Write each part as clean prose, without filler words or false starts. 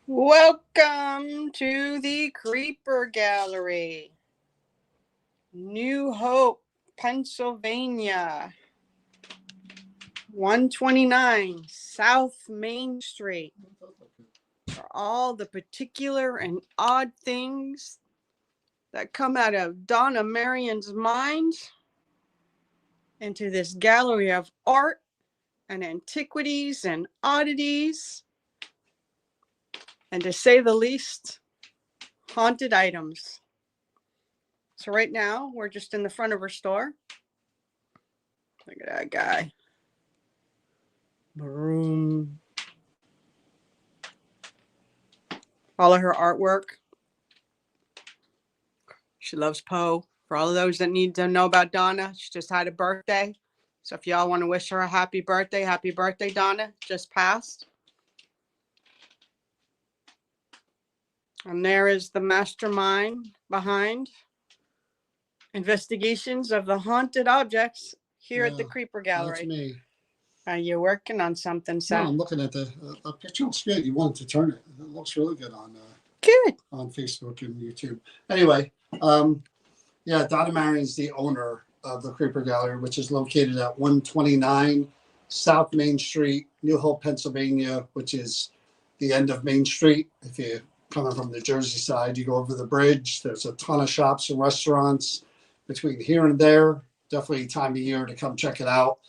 Welcome to the Creeper Gallery, New Hope, Pennsylvania, 129 South Main Street. For all the particular and odd things that come out of Donna Marion's mind into this gallery of art and antiquities and oddities, and to say the least, haunted items. So right now, we're just in the front of her store. Look at that guy. Broom. All of her artwork. She loves Poe. For all of those that need to know about Donna, she just had a birthday. So if y'all want to wish her a happy birthday, Donna. Just passed. And there is the mastermind behind investigations of the haunted objects here at the Creeper Gallery. That's me. Are you working on something, Sam? No, I'm looking at the picture. Looks good. You wanted to turn it. It looks really good on Facebook and YouTube. Anyway, Donna Marion's the owner of the Creeper Gallery, which is located at 129 South Main Street, New Hope, Pennsylvania, which is the end of Main Street. If you're coming from the Jersey side, you go over the bridge. There's a ton of shops and restaurants between here and there. Definitely time of year to come check it out.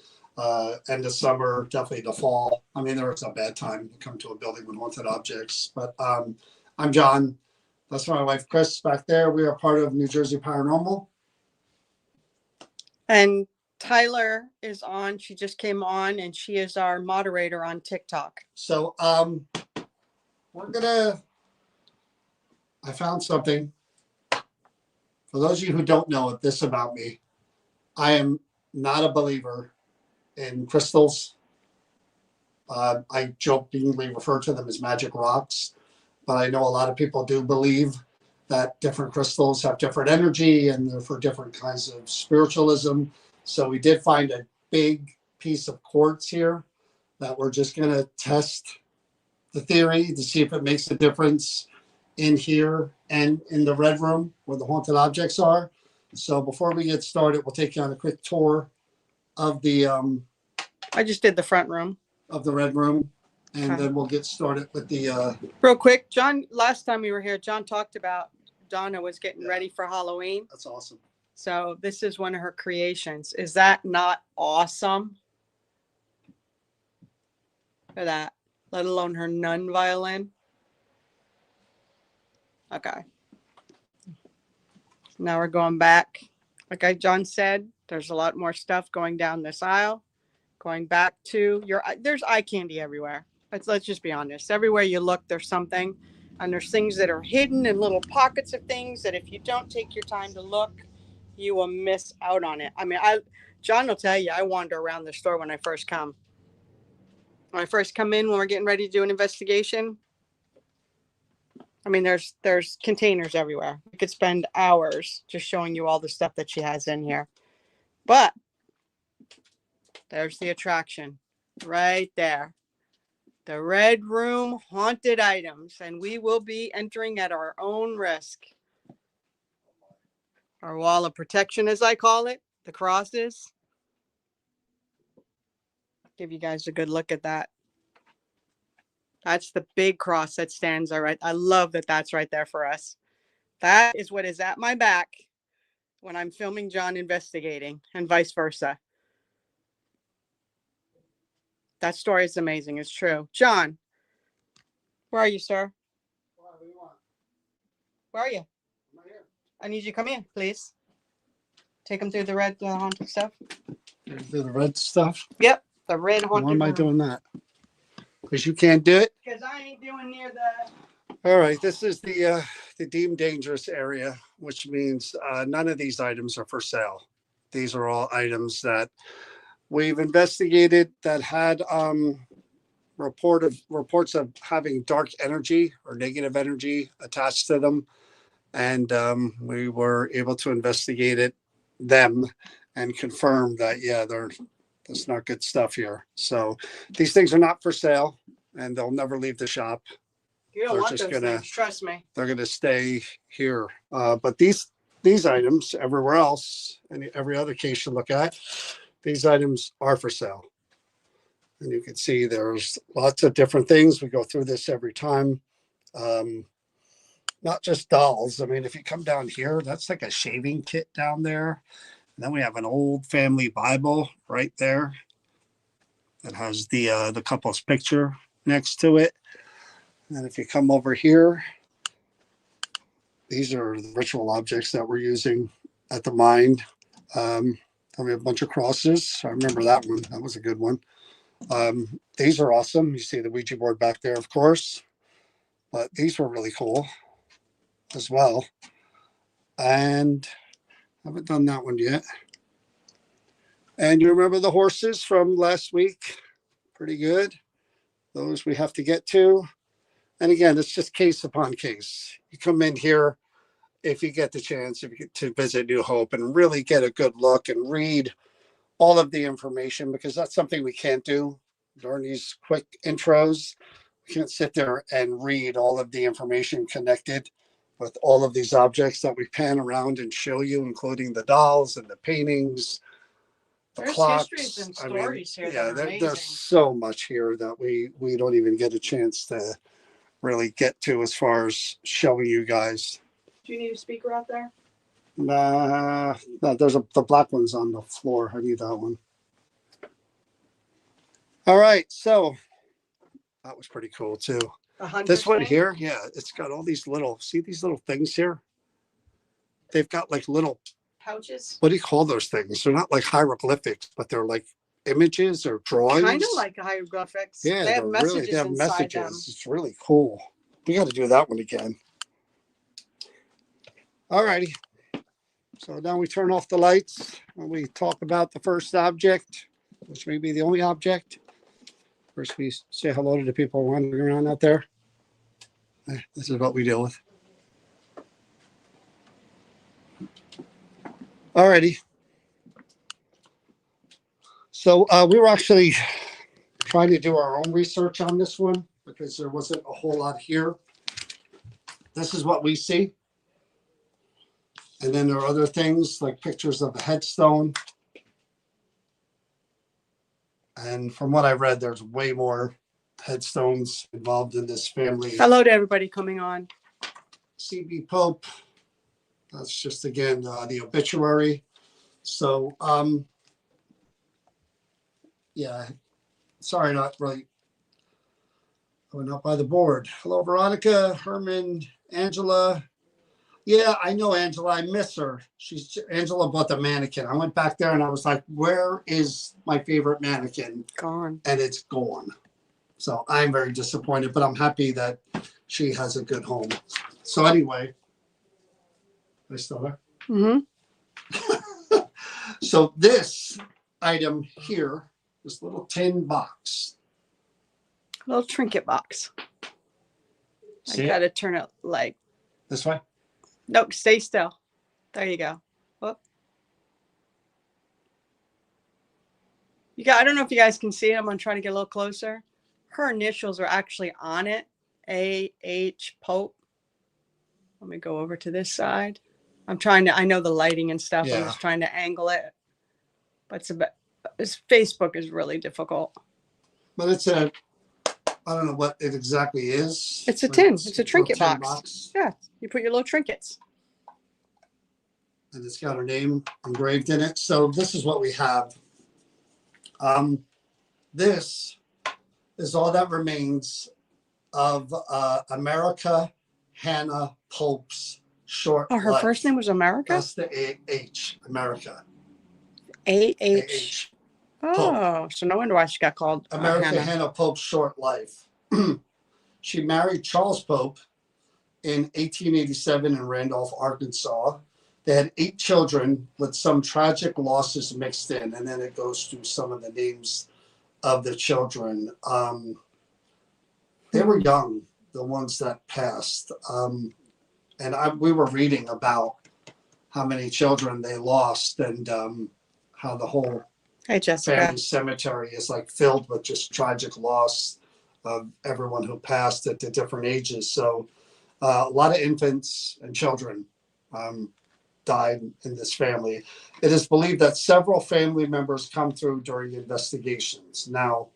End of summer, definitely the fall. I mean, there is a bad time to come to a building with haunted objects. But I'm John. That's my wife, Chris, back there. We are part of New Jersey Paranormal. And Tyler is on. She just came on, and she is our moderator on TikTok. So I found something. For those of you who don't know this about me, I am not a believer in crystals. I jokingly refer to them as magic rocks, but I know a lot of people do believe that different crystals have different energy and they're for different kinds of spiritualism. So we did find a big piece of quartz here that we're just going to test the theory to see if it makes a difference in here and in the red room where the haunted objects are. So before we get started, we'll take you on a quick tour of the I just did the front room of the red room, and then we'll get started with the real quick. John, last time we were here, John talked about Donna was getting ready for Halloween. That's awesome. So this is one of her creations. Is that not awesome? at that, let alone her nun violin. Okay. Now we're going back. Like John said, there's a lot more stuff going down this aisle. Going back to there's eye candy everywhere. Let's just be honest. Everywhere you look, there's something. And there's things that are hidden in little pockets of things that if you don't take your time to look, you will miss out on it. I mean, John will tell you, I wander around the store when I first come. When I first come in, when we're getting ready to do an investigation, I mean, there's containers everywhere. We could spend hours just showing you all the stuff that she has in here. But there's the attraction right there. The Red Room haunted items, and we will be entering at our own risk. Our wall of protection, as I call it, the crosses. Give you guys a good look at that. That's the big cross that stands all right. I love that that's right there for us. That is what is at my back when I'm filming John investigating, and vice versa. That story is amazing. It's true. John, where are you, sir? What do you want? Where are you? I'm right here. I need you to come in, please. Take them through the red haunted stuff. Do the red stuff? Yep, the red haunted. Why am I doing that? Because you can't do it? Because I ain't doing near the... All right, this is the deemed dangerous area, which means none of these items are for sale. These are all items that we've investigated that had reports of having dark energy or negative energy attached to them, and we were able to investigate them and confirm that there's not good stuff here. So these things are not for sale, and they'll never leave the shop. You don't They're want just those gonna- things, trust me. They're going to stay here. But these items, everywhere else, and every other case you look at, these items are for sale. And you can see there's lots of different things. We go through this every time. Not just dolls. I mean, if you come down here, that's like a shaving kit down there. And then we have an old family Bible right there that has the couple's picture next to it. And if you come over here, these are the ritual objects that we're using at the mine. Then we have a bunch of crosses. I remember that one. That was a good one. These are awesome. You see the Ouija board back there, of course. But these were really cool as well. And I haven't done that one yet. And you remember the horses from last week? Pretty good. Those we have to get to. And again, it's just case upon case. You come in here, if you get the chance, if you get to visit New Hope and really get a good look and read all of the information, because that's something we can't do during these quick intros. We can't sit there and read all of the information connected with all of these objects that we pan around and show you, including the dolls and the paintings, the There's clocks. histories and stories here that are there's amazing. so much here that we don't even get a chance to really get to as far as showing you guys. Do you need a speaker out there? Nah, no, there's the black one's on the floor. I need that one. All right, so that was pretty cool too. This one here, yeah, it's got all these see these little things here? They've got like little pouches. What do you call those things? They're not like hieroglyphics, but they're like images or drawings. Kind of like hieroglyphics. Yeah, they have messages they have inside them. It's really cool. We got to do that one again. All righty. So now we turn off the lights and we talk about the first object, which may be the only object. First, we say hello to the people wandering around out there. This is what we deal with. All righty. So we were actually trying to do our own research on this one because there wasn't a whole lot here. This is what we see. And then there are other things like pictures of the headstone. And from what I read, there's way more headstones involved in this family. Hello to everybody coming on. C.B. Pope. That's just, again, the obituary. So, yeah, sorry, not really Going up by the board. Hello, Veronica, Herman, Angela. Yeah, I know Angela. I miss her. Angela bought the mannequin. I went back there and I was like, where is my favorite mannequin? Gone. And it's gone. So I'm very disappointed, but I'm happy that she has a good home. So anyway, are you still there? Mm-hmm. So this item here, this little tin box. Little trinket box. See I it? gotta turn it like, This way? nope, stay still. There you go. Whoop. I don't know if you guys can see it. I'm gonna try to get a little closer. Her initials are actually on it. A.H. Pope. Let me go over to this side. I know the lighting and stuff. I'm Yeah. just trying to angle it. But Facebook is really difficult. But I don't know what it exactly is. It's a tin. It's a trinket tin box. Yeah, you put your little trinkets. And it's got her name engraved in it. So this is what we have. This is all that remains of America Hannah Pope's short Oh, her life. first name was America? That's the A-H, America. A.H. Oh, so no wonder why she got called America Hannah Pope's short life. She married Charles Pope in 1887 in Randolph, Arkansas. They had 8 children with some tragic losses mixed in, and then it goes through some of the names of the children. They were young, the ones that passed. We were reading about how many children they lost and how the whole Hey, Jessica. family cemetery is like filled with just tragic loss of everyone who passed at the different ages. So a lot of infants and children died in this family. It is believed that several family members come through during investigations. Now,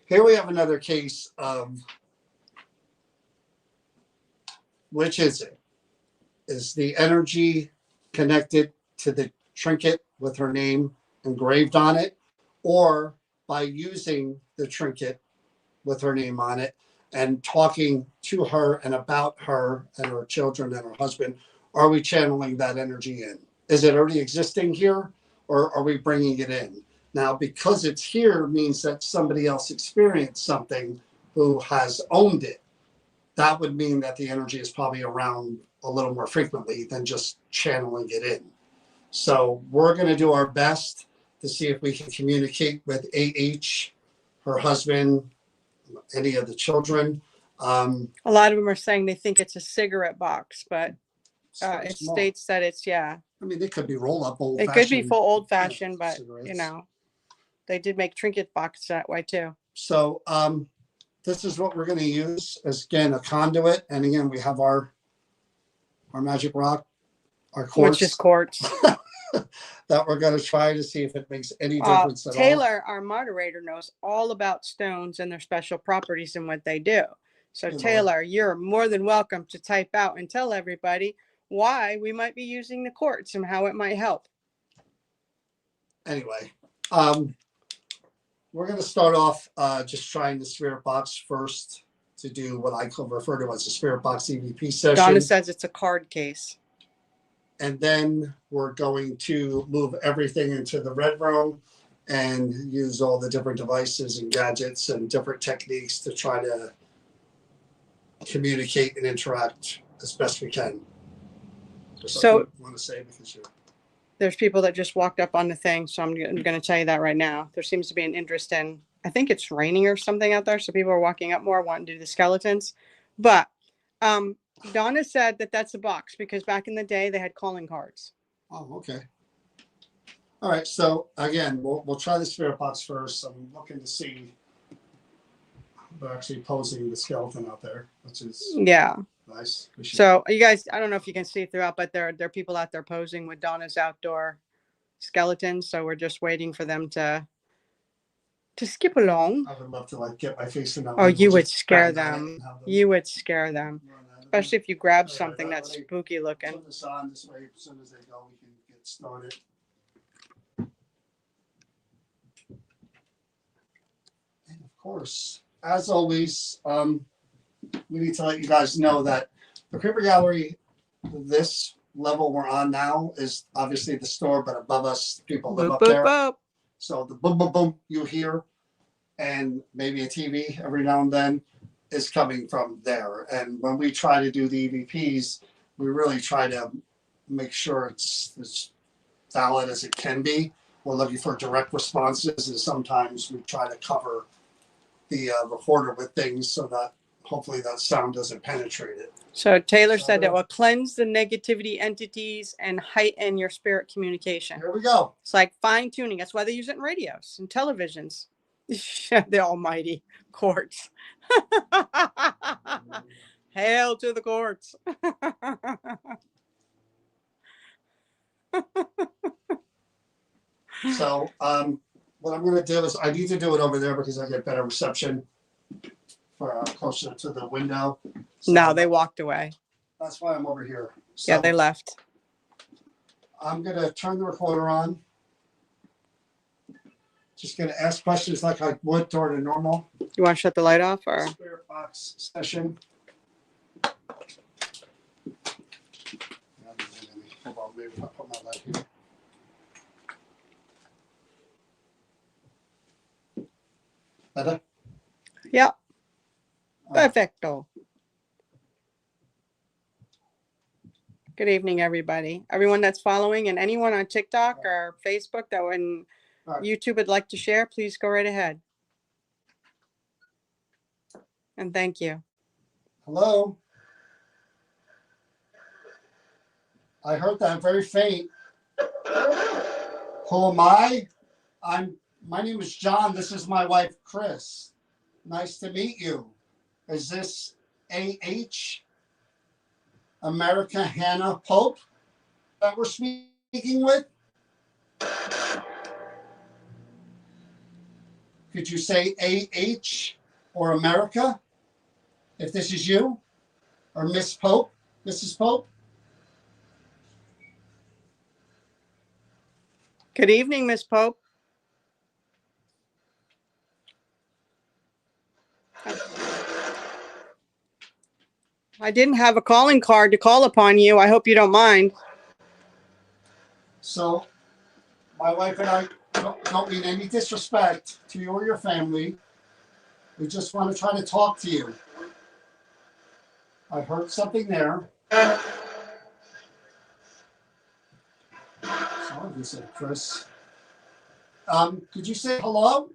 here we have another case of which is it? Is the energy connected to the trinket with her name engraved on it, or by using the trinket with her name on it and talking to her and about her and her children and her husband, are we channeling that energy in? Is it already existing here, or are we bringing it in? Now, because it's here means that somebody else experienced something who has owned it. That would mean that the energy is probably around a little more frequently than just channeling it in. So we're going to do our best to see if we can communicate with AH, her husband, any of the children. A lot of them are saying they think it's a cigarette box, but it states that it's, I mean, they could be roll-up old-fashioned. It could be full old-fashioned, but cigarettes. They did make trinket boxes that way too. So this is what we're going to use as, again, a conduit. And again, we have our magic rock, our quartz. Which is quartz. That we're going to try to see if it makes any difference at all. Taylor, our moderator, knows all about stones and their special properties and what they do. So Taylor, you're more than welcome to type out and tell everybody why we might be using the quartz and how it might help. Anyway, we're going to start off just trying the spirit box first to do what I could refer to as a spirit box EVP session. Donna says it's a card case. And then we're going to move everything into the red room and use all the different devices and gadgets and different techniques to try to communicate and interact as best we can. So you want to say because there's people that just walked up on the thing, so I'm going to tell you that right now. There seems to be an interest in, I think it's raining or something out there, so people are walking up more, wanting to do the skeletons. But Donna said that that's a box because back in the day they had calling cards. Oh, okay. All right. So again, we'll try the spirit box first. I'm looking to see. They're actually posing the skeleton out there, which is nice. So you guys, I don't know if you can see throughout, but there are people out there posing with Donna's outdoor skeletons. So we're just waiting for them to skip along. I would love to get my face in that. Oh, you would scare them. You would scare them. Especially if you grab something that's spooky looking. Put this on this way. As soon as they go, we can get started. And of course, as always, we need to let you guys know that the Creeper Gallery, this level we're on now, is obviously the store, but above us, people live Boop, up boop, there. boop. So the boom, boom, boom you hear, and maybe a TV every now and then, is coming from there. And when we try to do the EVPs, we really try to make sure it's as valid as it can be. We're looking for direct responses, and sometimes we try to cover the recorder with things so that hopefully that sound doesn't penetrate it. So Taylor said that will cleanse the negativity entities and heighten your spirit communication. Here we go. It's like fine tuning. That's why they use it in radios and televisions. The almighty courts. Hail to the courts. So what I'm going to do is I need to do it over there because I get better reception for closer to the window. So No, they walked away. that's why I'm over here. So Yeah, they left. I'm going to turn the recorder on. Just going to ask questions like I would during a normal You want to shut the light off or? spirit box session. Hold on, maybe if I put my light here. Better? Yeah. Perfecto. Good evening, everybody. Everyone that's following and anyone on TikTok or Facebook that when Right. YouTube would like to share, please go right ahead. And thank you. Hello? I heard that very faint. Who am I? My name is John. This is my wife, Chris. Nice to meet you. Is this AH America Hannah Pope that we're speaking with? Could you say AH or America if this is you? Or Miss Pope, Mrs. Pope? Good evening, Miss Pope. I didn't have a calling card to call upon you. I hope you don't mind. So, my wife and I don't mean any disrespect to you or your family. We just want to try to talk to you. I heard something there. Sorry, you said Chris. Could you say hello?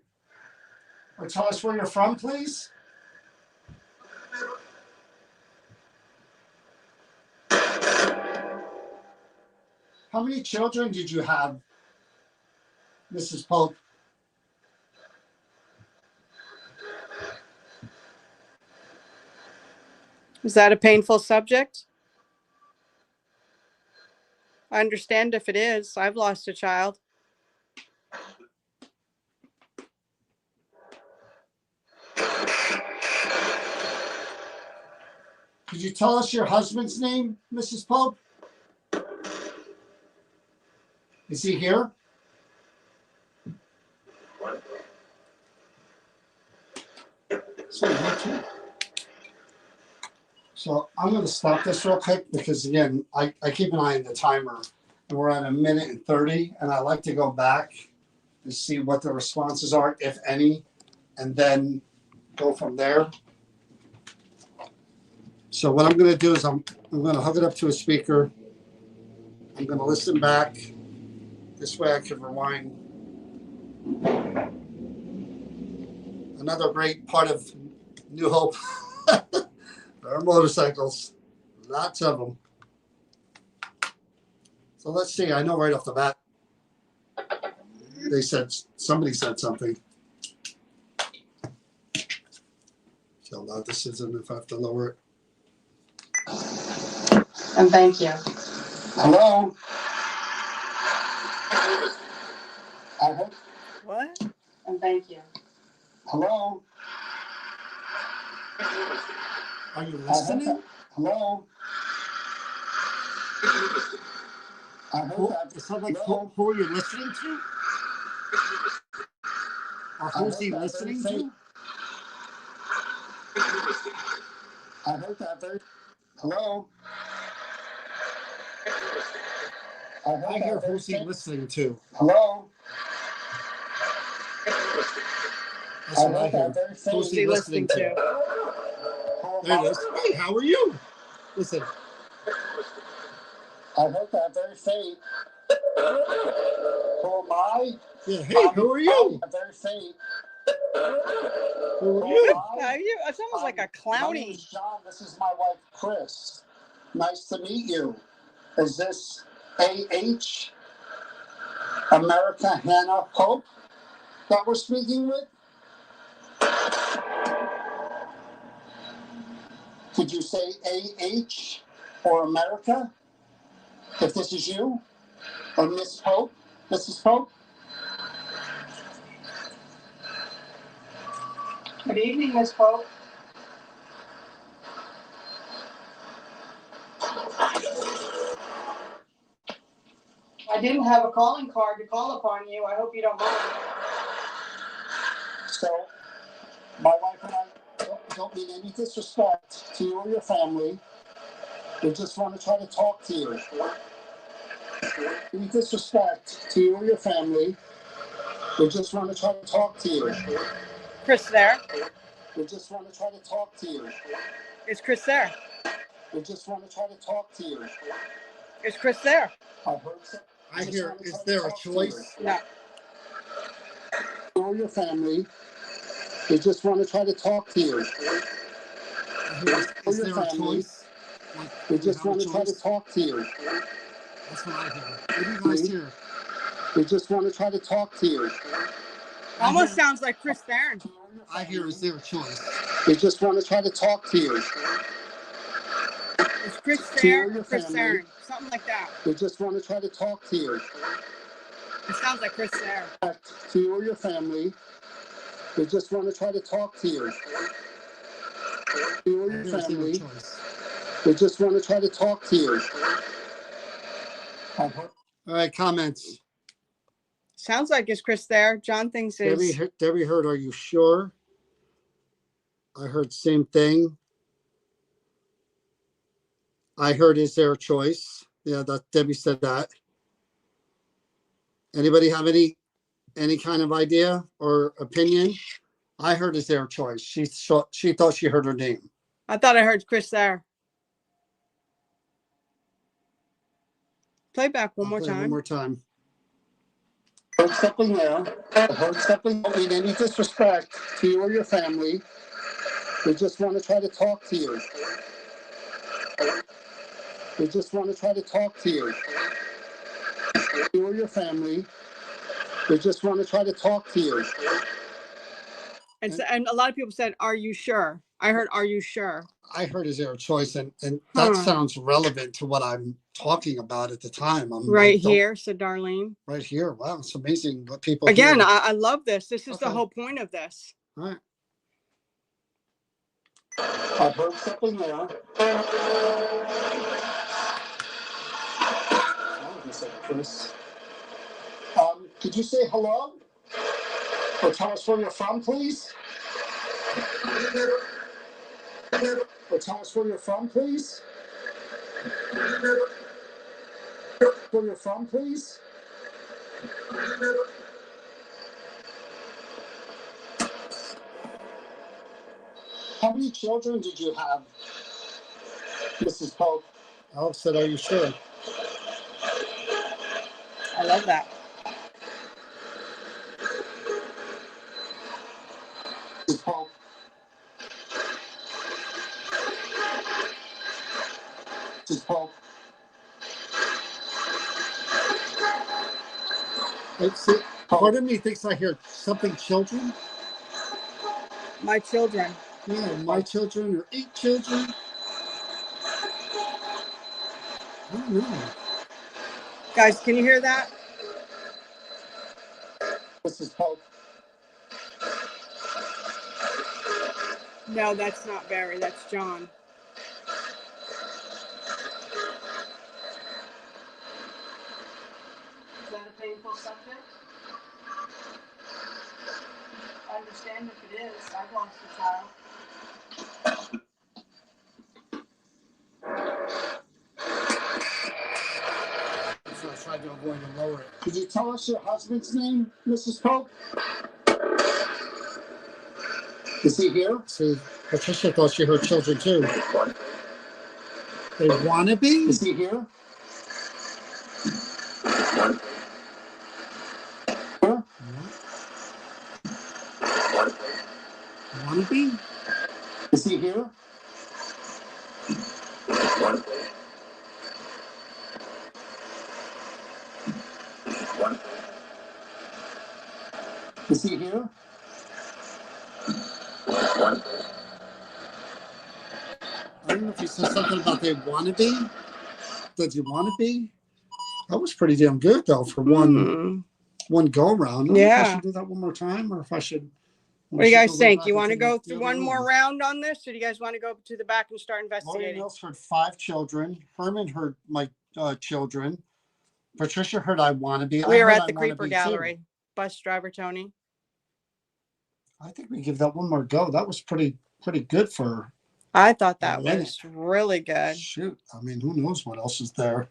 Or tell us where you're from, please? How many children did you have, Mrs. Pope? Is that a painful subject? I understand if it is. I've lost a child. Could you tell us your husband's name, Mrs. Pope? Is he here? So I'm going to stop this real quick because, again, I keep an eye on the timer. And we're at 1:30, and I like to go back and see what the responses are, if any, and then go from there. So what I'm going to do is I'm going to hook it up to a speaker. I'm going to listen back. This way I can rewind. Another great part of New Hope are motorcycles. Lots of them. So let's see. I know right off the bat. Somebody said something. See how loud this is and if I have to lower it. And thank you. Hello? What? And thank you. Hello? Are you listening? Hello? It sounds like who are you listening to? Or who's he listening to? I heard that very. Hello. I hear who's he listening to? Hello. That's what I hear. Who's he listening to? There it is. Hey, how are you? Listen. I heard that very faint. Who am I? Yeah, hey, who are you? Very faint. Who are you? It's almost like a clowny. My name is John. This is my wife, Chris. Nice to meet you. Is this A.H. America Hannah Pope that we're speaking with? Could you say A.H. or America? If this is you? Or Miss Pope? Mrs. Pope? Good evening, Miss Pope. I didn't have a calling card to call upon you. I hope you don't mind. So, my wife and I don't mean any disrespect to you or your family. We just want to try to talk to you. Any disrespect to you or your family. We just want to try to talk to you. Chris there? We just want to try to talk to you. Is Chris there? We just want to try to talk to you. Is Chris there? I hear, is there a choice? No. You or your family. We just want to try to talk to you. Is there a choice? We just want to try to talk to you. That's what I hear. What do you guys hear? We just want to try to talk to you. Almost sounds like Chris Theron. I hear, is there a choice? We just want to try to talk to you. Is Chris Theron or Chris Theron? Something like that. We just want to try to talk to you. It sounds like Chris Theron. To you or your family. We just want to try to talk to you. To you or your family. We just want to try to talk to you. All right, comments. Sounds like it's Chris there. John thinks it's... Debbie heard, are you sure? I heard same thing. I heard, is there a choice? Yeah, that Debbie said that. Anybody have any kind of idea or opinion? I heard, is there a choice? She thought she heard her name. I thought I heard Chris there. Play back one more time. One more time. Heard something there. Heard something. Don't mean any disrespect to you or your family. We just want to try to talk to you. We just want to try to talk to you. You or your family. We just want to try to talk to you. And a lot of people said, are you sure? I heard, are you sure? I heard, is there a choice? And that sounds relevant to what I'm talking about at the time. Right here, said Darlene. Right here. Wow, it's amazing what people Again, hear. I love this. This is the whole point of this. All right. I heard something there. Chris. Could you say hello? Or tell us where you're from, please? Or tell us where you're from, please? Where you're from, please? How many children did you have, Mrs. Pope? Alex said, are you sure? I love that. Mrs. Pope. Mrs. Pope. Part of me thinks I hear something children. My children. Yeah, my children or 8 children. I don't know. Guys, can you hear that? Mrs. Pope. No, that's not Barry. That's John. Is that a painful subject? I understand if it is. I've lost a child. Could you tell us your husband's name, Mrs. Pope? Is he here? See, Patricia thought she heard children too. They want to be? Is he here? Want to be? Is he here? Is he here? I don't know if he said something about they want to be. Does he want to be? That was pretty damn good though for one go around. I don't know if I should do that one more time, or if I should. What do you guys think? You want to go through one more round on this, or do you guys want to go to the back and start investigating? Lori Mills heard 5 children. Herman heard my children. Patricia heard I want to be. We are at the Creeper Gallery. Bus driver Tony. I think we give that one more go. That was pretty good for. I thought that was really good. Shoot, I mean, who knows what else is there?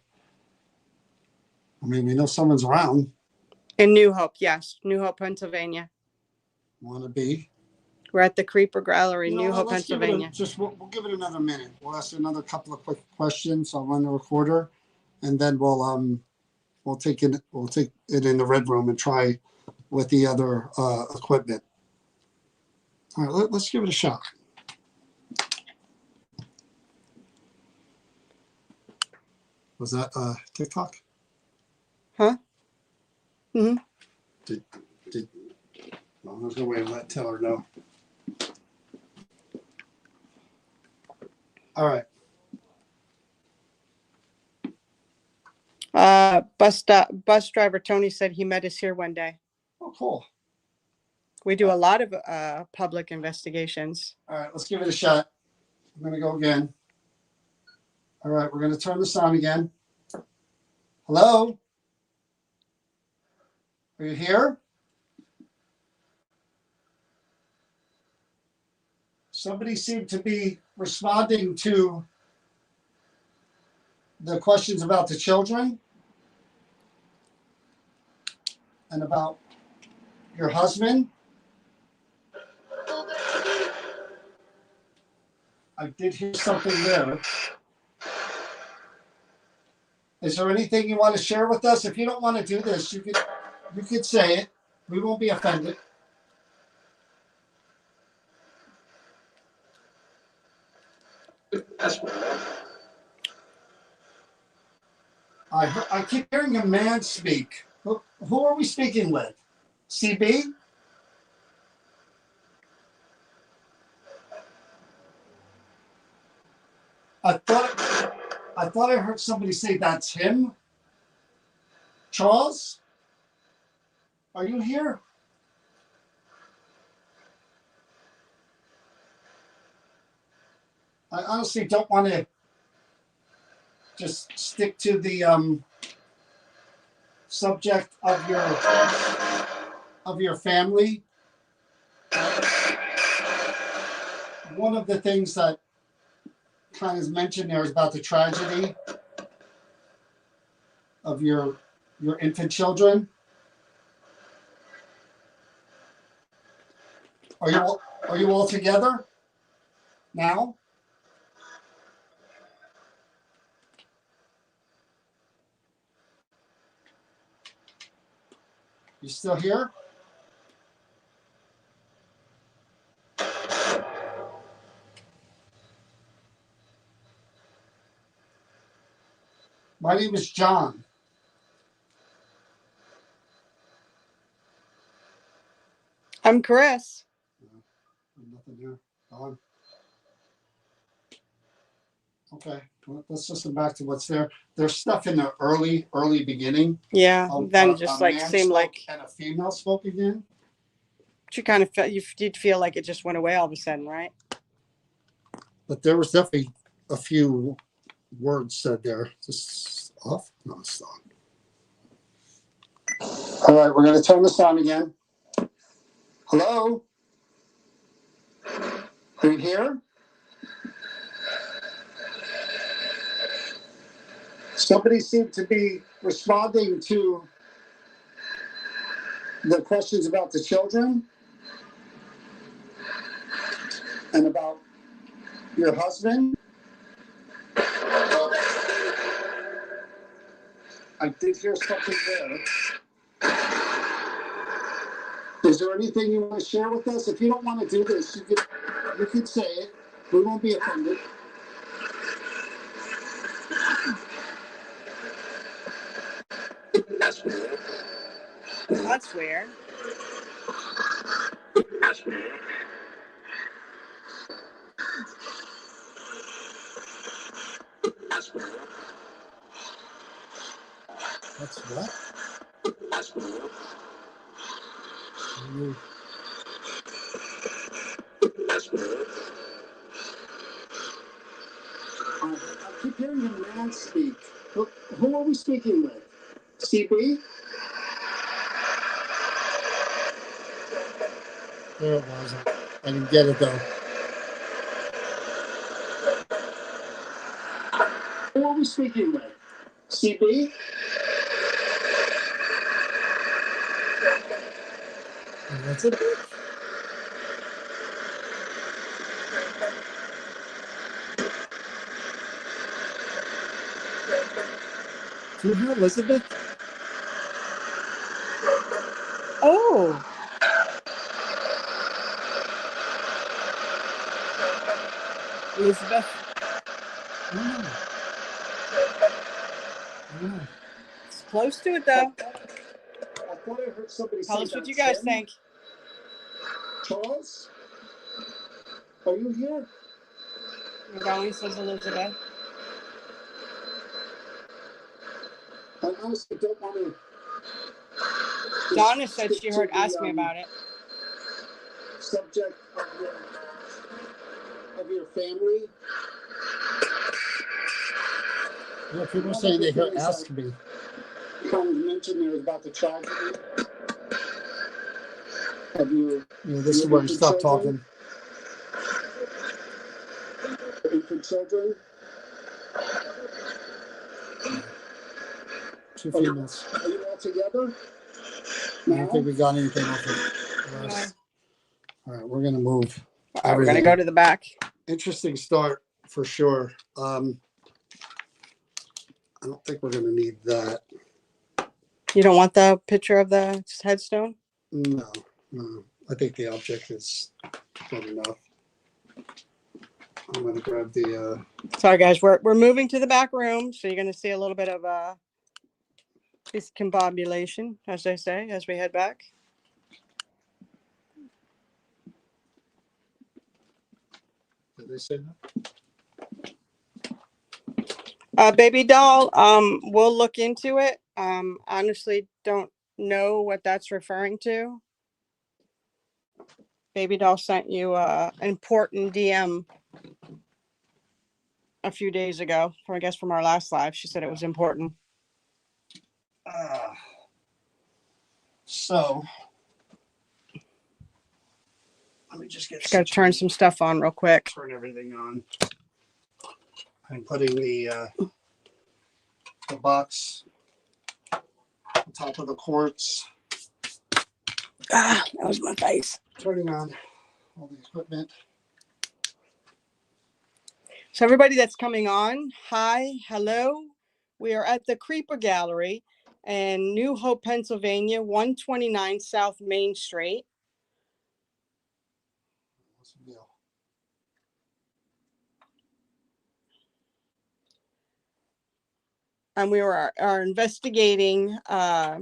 I mean, we know someone's around. In New Hope, yes, New Hope, Pennsylvania. Want to be? We're at the Creeper Gallery, New Hope, Pennsylvania. We'll give it another minute. We'll ask another couple of quick questions. I'll run the recorder, and then we'll take it in the red room and try with the other equipment. All right, let's give it a shot. Was that TikTok? Huh? Mm-hmm. Well, there's no way to tell her no. All right. Bus driver Tony said he met us here one day. Oh, cool. We do a lot of public investigations. All right, let's give it a shot. I'm going to go again. All right, we're going to turn this on again. Hello? Are you here? Somebody seemed to be responding to the questions about the children and about your husband. I did hear something there. Is there anything you want to share with us? If you don't want to do this, you could say it. We won't be offended. I keep hearing a man speak. Who are we speaking with? CB? I thought I heard somebody say that's him. Charles? Are you here? I honestly don't want to just stick to the subject of your family. One of the things that kind of is mentioned there is about the tragedy of your infant children. Are you all together now? You still here? My name is John. I'm Chris. Nothing here. Gone. Okay, let's listen back to what's there. There's stuff in the early beginning. Yeah, then just like seemed like and a female spoke again. You kind of felt you did feel like it just went away all of a sudden, right? But there was definitely a few words said there. Just off? No, it's on. All right, we're going to turn this on again. Hello? Are you here? Somebody seemed to be responding to The questions about the children and about your husband. I did hear something there. Is there anything you want to share with us? If you don't want to do this, you could say it. We won't be offended. That's weird. That's weird. That's what? That's weird. I keep hearing a man speak. Who are we speaking with? CB? There it was. I didn't get it though. Who are we speaking with? CB? That's it. Do you hear Elizabeth? Oh. Elizabeth. I don't know. I don't know. It's close to it though. I thought I heard somebody say. Tell us what you guys think. Charles? Are you here? Darling, says Elizabeth. I honestly don't want to. Donna said she heard. Ask me about it. Subject of your family. Yeah, people saying they heard. Ask me. Kind of mentioned there was about the tragedy of your. Yeah, this is where you stop talking. Infant children. Two females. Are you all together? I don't think we got anything off of this. All right, we're going to move. We're going to go to the back. Interesting start for sure. I don't think we're going to need that. You don't want the picture of the headstone? No. I think the object is good enough. I'm going to grab the... Sorry, guys. We're moving to the back room, so you're going to see a little bit of discombobulation, as they say, as we head back. Did they say that? Baby doll, we'll look into it. Honestly, don't know what that's referring to. Baby doll sent you an important DM a few days ago, I guess from our last live. She said it was important. So let me just got to turn some stuff on real quick. Turn everything on. I'm putting the box on top of the quartz. That was my face. Turning on all the equipment. So everybody that's coming on, hi, hello. We are at the Creeper Gallery in New Hope, Pennsylvania, 129 South Main Street. What's the deal? And we are investigating, I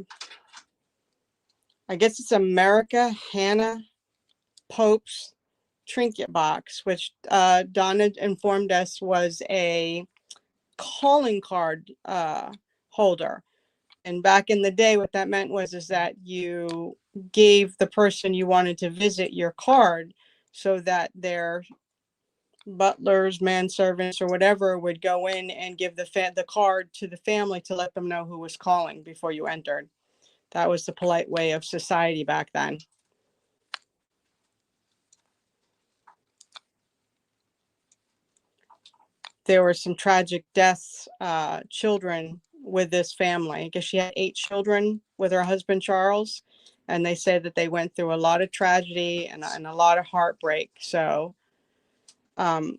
guess it's America Hannah Pope's Trinket box, which Donna informed us was a calling card holder. And back in the day, what that meant was that you gave the person you wanted to visit your card so that their butlers, manservants, or whatever would go in and give the card to the family to let them know who was calling before you entered. That was the polite way of society back then. There were some tragic deaths, children with this family. I guess she had 8 children with her husband, Charles, and they say that they went through a lot of tragedy and a lot of heartbreak. So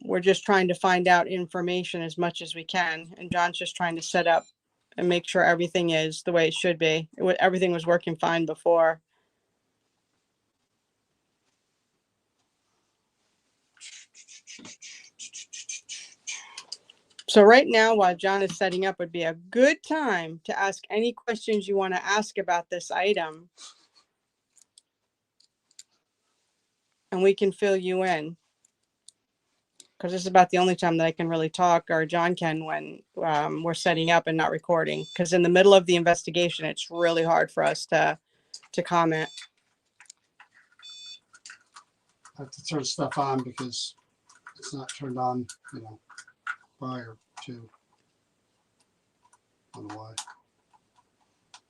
we're just trying to find out information as much as we can. And John's just trying to set up and make sure everything is the way it should be. Everything was working fine before. So right now, while John is setting up, would be a good time to ask any questions you want to ask about this item. And we can fill you in. Because this is about the only time that I can really talk, or John can, when we're setting up and not recording. Because in the middle of the investigation, it's really hard for us to comment. I have to turn stuff on because it's not turned on, prior to. I don't know why.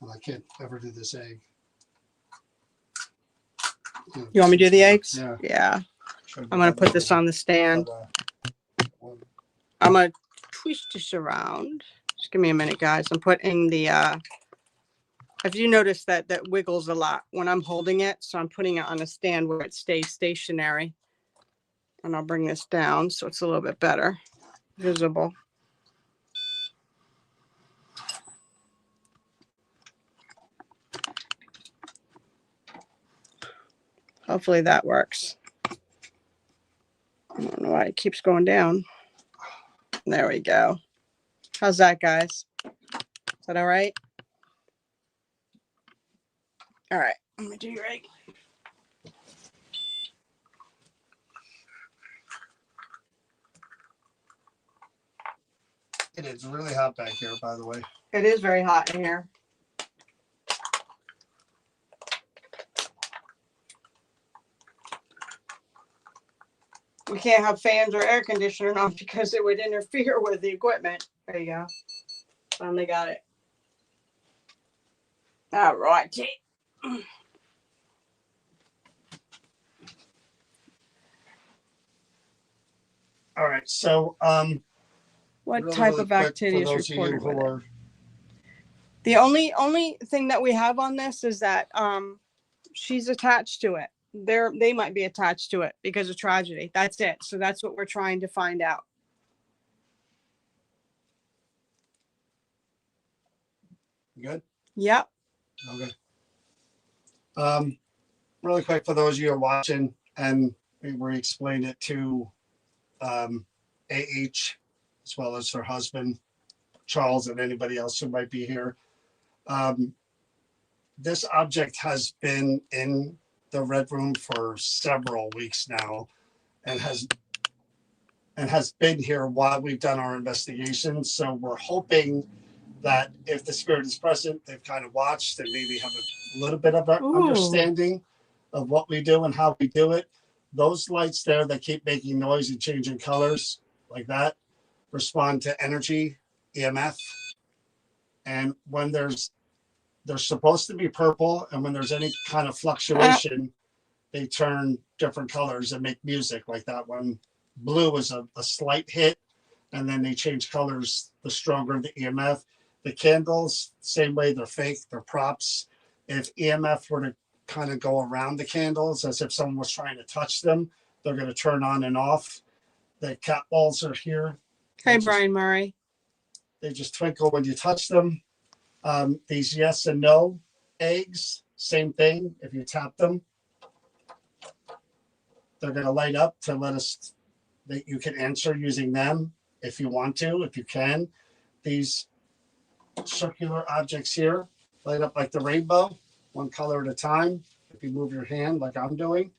And I can't ever do this egg. You want me to do the eggs? Yeah. Yeah. I'm going to put this on the stand. But, I'm going to twist this around. Just give me a minute, guys. I'm putting the, if you notice that wiggles a lot when I'm holding it. So I'm putting it on a stand where it stays stationary. And I'll bring this down so it's a little bit better visible. Hopefully that works. I don't know why it keeps going down. There we go. How's that, guys? Is that all right? All right. Let me do your egg. it is really hot back here, by the way. It is very hot in here. We can't have fans or air conditioner on because it would interfere with the equipment. There you go. Finally got it. All right. All right. So, What really, type really of quick, activity is for those of you reported with who it? are, The only thing that we have on this is that she's attached to it. They might be attached to it because of tragedy. That's it. So that's what we're trying to find out. good? Yep. Okay. Really quick for those of you who are watching, and we explained it to AH as well as her husband, Charles, and anybody else who might be here. This object has been in the Red Room for several weeks now and has been here while we've done our investigation. So we're hoping that if the spirit is present, they've kind of watched and maybe have a little bit of an understanding of what we do and how we do it. Those lights there that keep making noise and changing colors like that respond to energy, EMF. And when they're supposed to be purple, and when there's any kind of fluctuation, they turn different colors and make music like that one. Blue is a slight hit, and then they change colors the stronger the EMF. The candles, same way, they're fake, they're props. If EMF were to kind of go around the candles as if someone was trying to touch them, they're going to turn on and off. The cat balls are here. Hey, Brian Murray. They just twinkle when you touch them. These yes and no eggs, same thing. If you tap them, they're going to light up to let us, that you can answer using them if you want to, if you can. These circular objects here light up like the rainbow, one color at a time, if you move your hand like I'm doing.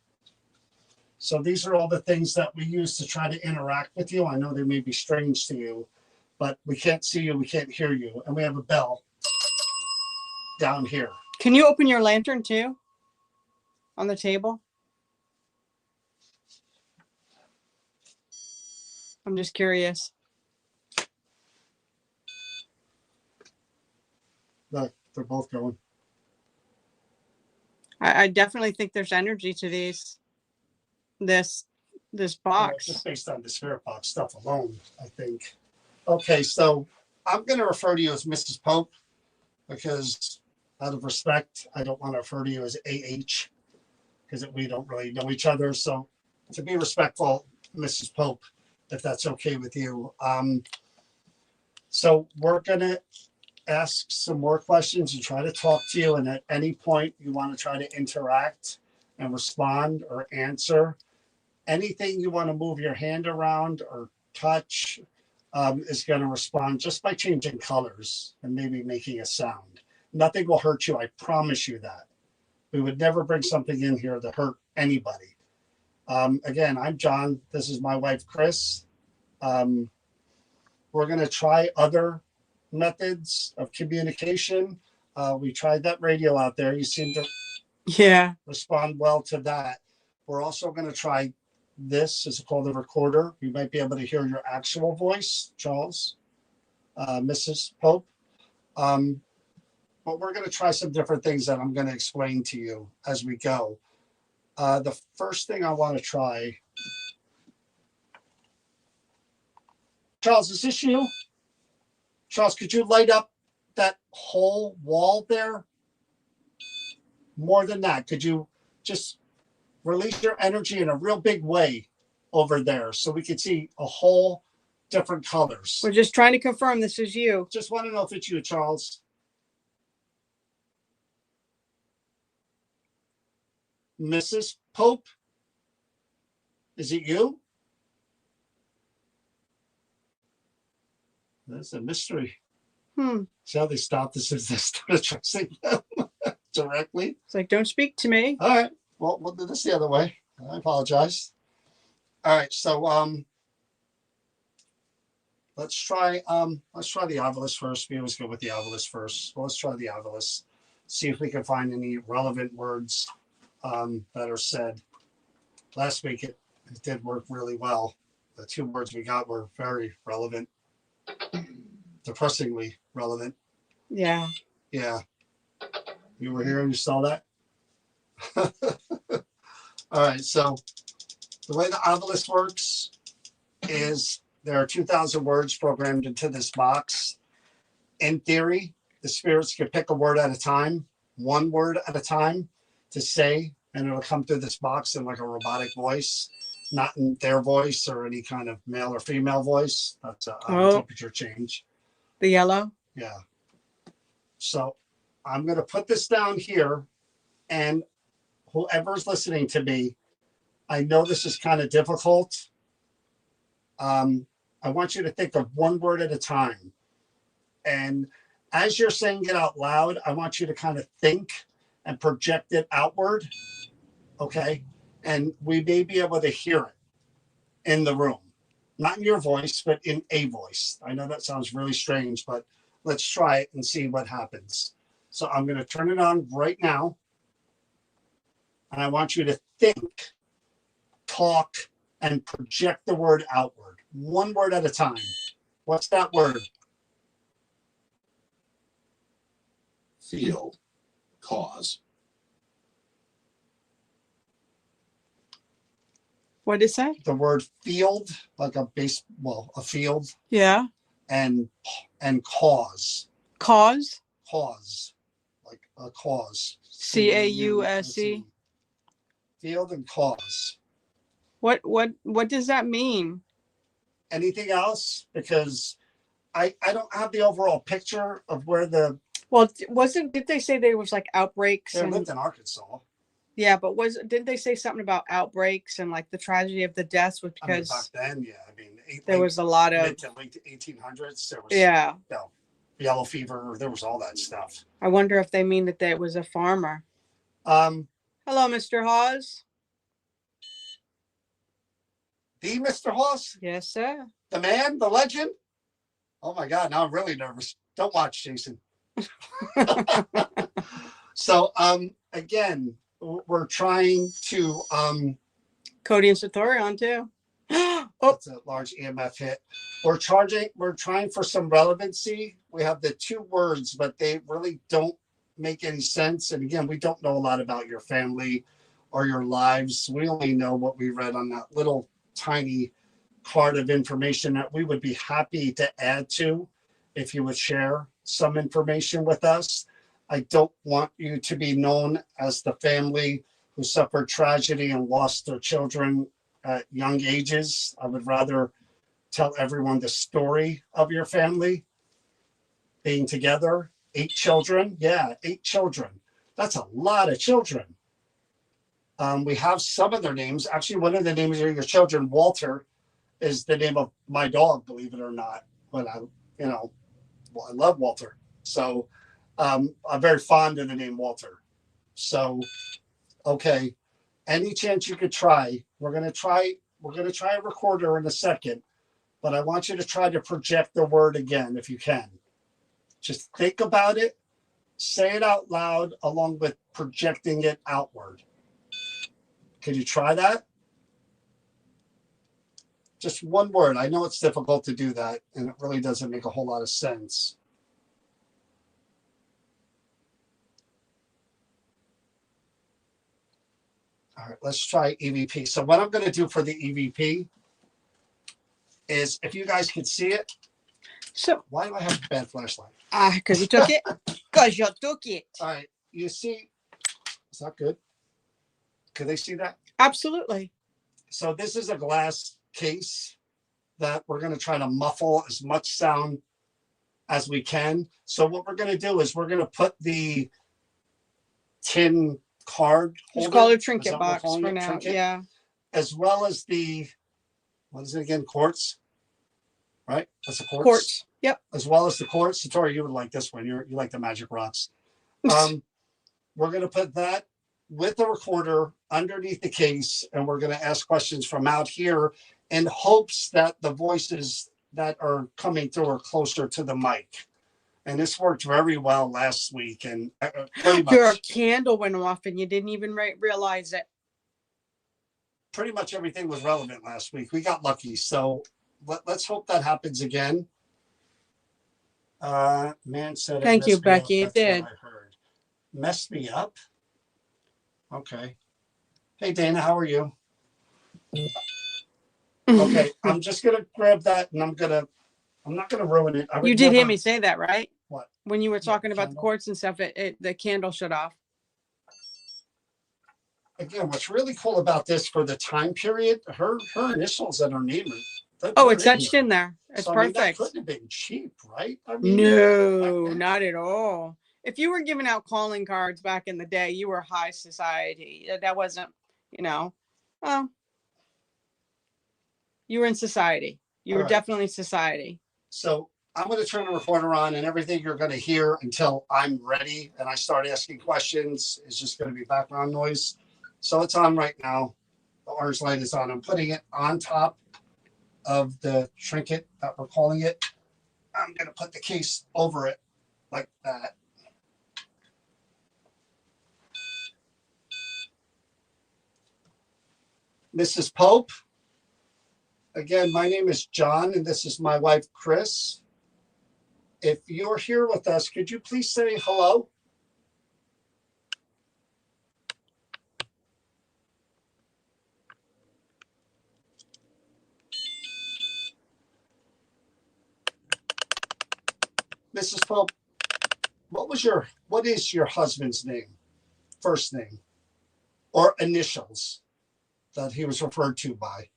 So these are all the things that we use to try to interact with you. I know they may be strange to you, but we can't see you, we can't hear you. And we have a bell down here. Can you open your lantern too on the table? I'm just curious. Look, they're both going. I definitely think there's energy to this box. Just based on the spirit box stuff alone, I think. Okay, so I'm going to refer to you as Mrs. Pope because out of respect, I don't want to refer to you as AH because we don't really know each other. So to be respectful, Mrs. Pope, if that's okay with you. So we're going to ask some more questions and try to talk to you. And at any point you want to try to interact and respond or answer, anything you want to move your hand around or touch is going to respond just by changing colors and maybe making a sound. Nothing will hurt you. I promise you that. We would never bring something in here to hurt anybody. Again, I'm John. This is my wife, Chris. We're going to try other methods of communication. We tried that radio out there. You seem to respond well to that. We're also going to try this. It's called a recorder. We might be able to hear your actual voice, Charles, Mrs. Pope. But we're going to try some different things that I'm going to explain to you as we go. The first thing I want to try. Charles, is this you? Charles, could you light up that whole wall there? More than that, could you just release your energy in a real big way over there so we can see a whole different colors? We're just trying to confirm this is you. Just want to know if it's you, Charles. Mrs. Pope, is it you? That's a mystery. See how they stopped this as they started addressing them directly? It's like, don't speak to me. All right. Well, we'll do this the other way. I apologize. All right. So let's try the Ovilus first. We always go with the Ovilus first. So let's try the Ovilus. See if we can find any relevant words that are said. Last week it did work really well. The two words we got were very relevant. Depressingly relevant. Yeah. Yeah. You were here and you saw that? All right. So the way the Ovilus works is there are 2,000 words programmed into this box. In theory, the spirits can pick a word at a time, one word at a time to say, and it'll come through this box in like a robotic voice, not in their voice or any kind of male or female voice. That's a temperature change. The yellow? Yeah. So I'm going to put this down here, and whoever's listening to me, I know this is kind of difficult. I want you to think of one word at a time. And as you're saying it out loud, I want you to kind of think and project it outward. Okay. And we may be able to hear it in the room. Not in your voice, but in a voice. I know that sounds really strange, but let's try it and see what happens. So I'm going to turn it on right now. And I want you to think, talk, and project the word outward. One word at a time. What's that word? Field. Cause. What did it say? The word field, like a field. Yeah. And cause. Cause? Cause. Like a cause. C-A-U-S-E. Field and cause. What does that mean? Anything else? Because I don't have the overall picture of where the... Well, did they say there was like outbreaks? They lived in Arkansas. Yeah, but didn't they say something about outbreaks and like the tragedy of the deaths was because back then, yeah. I mean, there was a lot of mid to late 1800s. There was yellow fever. There was all that stuff. I wonder if they mean that it was a farmer. Hello, Mr. Hawes. The Mr. Hawes? Yes, sir. The man, the legend. Oh my God! Now I'm really nervous. Don't watch, Jason. So again, we're trying to Cody and Satorion too. That's a large EMF hit. We're trying for some relevancy. We have the two words, but they really don't make any sense. And again, we don't know a lot about your family or your lives. We only know what we read on that little tiny card of information that we would be happy to add to if you would share some information with us. I don't want you to be known as the family who suffered tragedy and lost their children at young ages. I would rather tell everyone the story of your family being together. 8 children. Yeah, 8 children. That's a lot of children. We have some of their names. Actually, one of the names of your children, Walter, is the name of my dog, believe it or not. But I love Walter. So I'm very fond of the name Walter. So, okay. Any chance you could try? We're gonna try a recorder in a second, but I want you to try to project the word again if you can. Just think about it, say it out loud along with projecting it outward. Can you try that? Just one word. I know it's difficult to do that, and it really doesn't make a whole lot of sense. All right, let's try EVP. So what I'm going to do for the EVP is, if you guys can see it. So why do I have a bad flashlight? Because you took it. Because you took it. All right, you see, is that good? Can they see that? Absolutely. So this is a glass case that we're going to try to muffle as much sound as we can. So what we're going to do is we're going to put the tin card holder, just call it a trinket box for now. Trinket, yeah. As well as the, what is it again? Quartz, right? That's a quartz. Quartz. Yep. As well as the quartz. Satori, you would like this one. You like the magic rocks. We're going to put that with the recorder underneath the case, and we're going to ask questions from out here in hopes that the voices that are coming through are closer to the mic. And this worked very well last week. And pretty much, your candle went off and you didn't even realize it. Pretty much everything was relevant last week. We got lucky. So let's hope that happens again. Man said it. Thank you, Becky. It did. What I heard. Messed me up. Okay. Hey, Dana, how are you? Okay, I'm just gonna grab that, and I'm not gonna ruin it. You did hear me say that, right? What? When you were talking about the candle? quartz and stuff, the candle shut off. Again, what's really cool about this for the time period, her initials and her name are. Oh, it's etched in there. It's so, perfect. That couldn't have been cheap, right? I mean, no, not at all. If you were giving out calling cards back in the day, you were high society. That wasn't, well, you were in society. You were definitely society. So I'm going to turn the recorder on, and everything you're going to hear until I'm ready and I start asking questions is just going to be background noise. So it's on right now. The orange light is on. I'm putting it on top of the trinket that we're calling it. I'm going to put the case over it like that. Mrs. Pope. Again, my name is John, and this is my wife, Chris. If you're here with us, could you please say hello? Mrs. Pope, what is your husband's name? First name or initials that he was referred to by?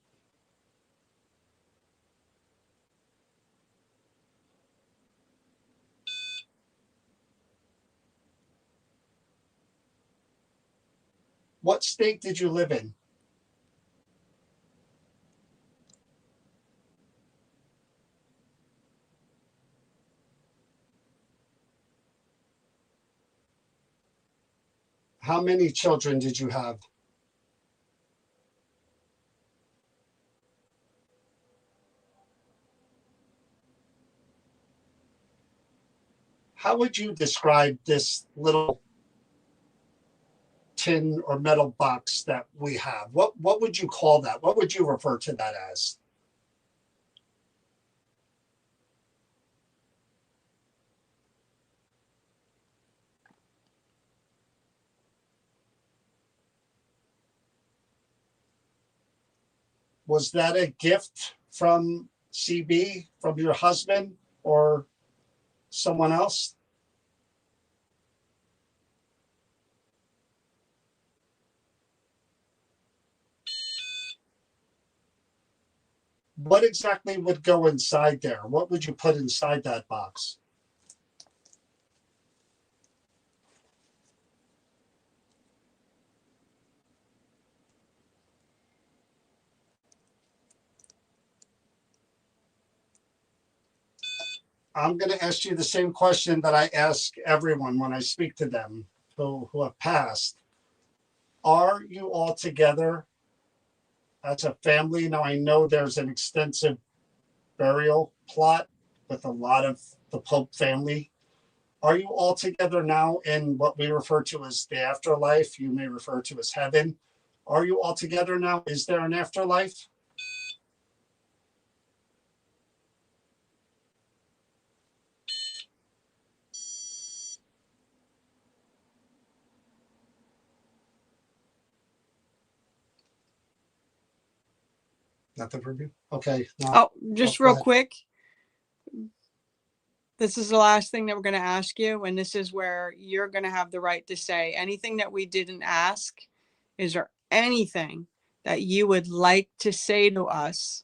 What state did you live in? How many children did you have? How would you describe this little tin or metal box that we have? What would you call that? What would you refer to that as? Was that a gift from CB, from your husband, or someone else? what exactly would go inside there? What would you put inside that box? I'm going to ask you the same question that I ask everyone when I speak to them who have passed. Are you all together as a family? Now, I know there's an extensive burial plot with a lot of the Pope family. Are you all together now in what we refer to as the afterlife? You may refer to as heaven. Are you all together now? Is there an afterlife? Nothing for you? Okay. No. Oh, just Go real ahead. quick. This is the last thing that we're going to ask you. And this is where you're going to have the right to say anything that we didn't ask. Is there anything that you would like to say to us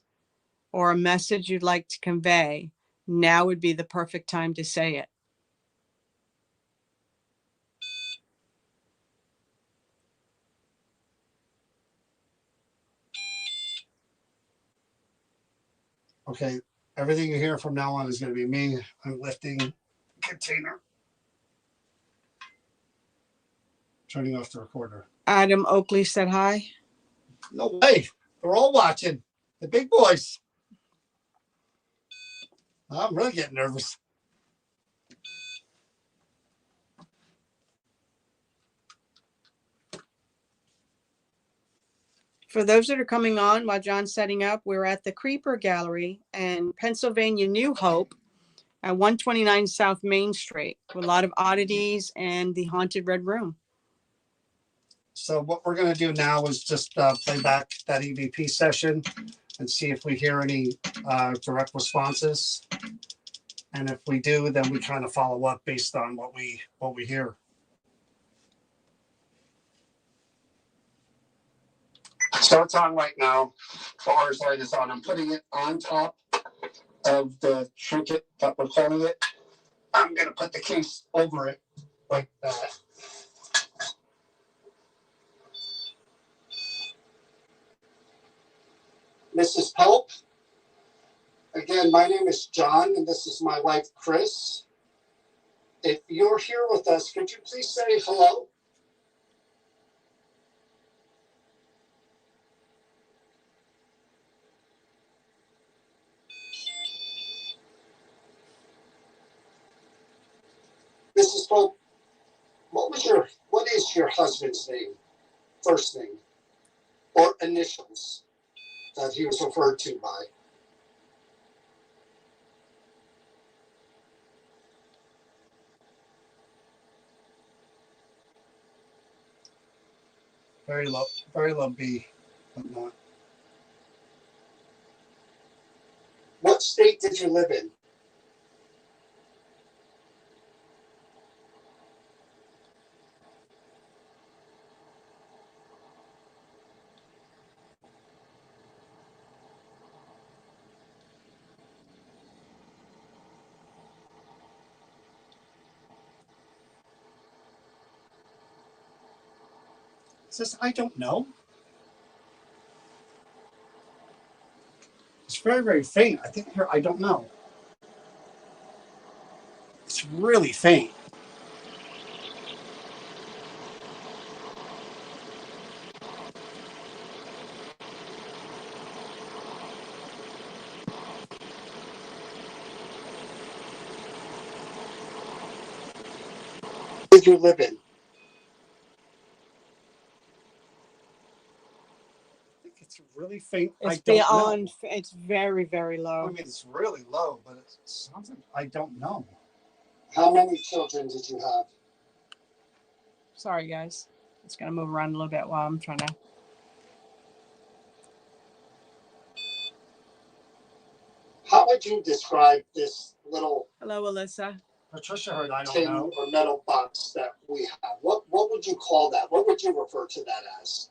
or a message you'd like to convey? Now would be the perfect time to say it. Okay. Everything you hear from now on is going to be me. I'm lifting the container. Turning off the recorder. Adam Oakley said hi. No way. They're all watching. The big boys. I'm really getting nervous. For those that are coming on while John's setting up, we're at the Creeper Gallery in Pennsylvania, New Hope at 129 South Main Street with a lot of oddities and the Haunted Red Room. So what we're going to do now is just play back that EVP session and see if we hear any direct responses. And if we do, then we kind of follow up based on what we hear. So it's on right now. Bars light is on. I'm putting it on top of the trinket that we're calling it. I'm going to put the case over it like that. Mrs. Pope, again, my name is John, and this is my wife, Chris. If you're here with us, could you please say hello? Mrs. Pope, what is your husband's name? First name or initials that he was referred to by? Very low B, but not. What state did you live in? It says, I don't know. It's very, very faint. I think here, I don't know. It's really faint. Did you live in? I think it's really faint. It's I don't beyond, know. it's very, very low. I mean, it's really low, but it sounds like I don't know. How many children did you have? Sorry, guys. It's going to move around a little bit while I'm trying to. How would you describe this little Hello, Alyssa. Patricia heard I don't know or metal box that we have? What would you call that? What would you refer to that as?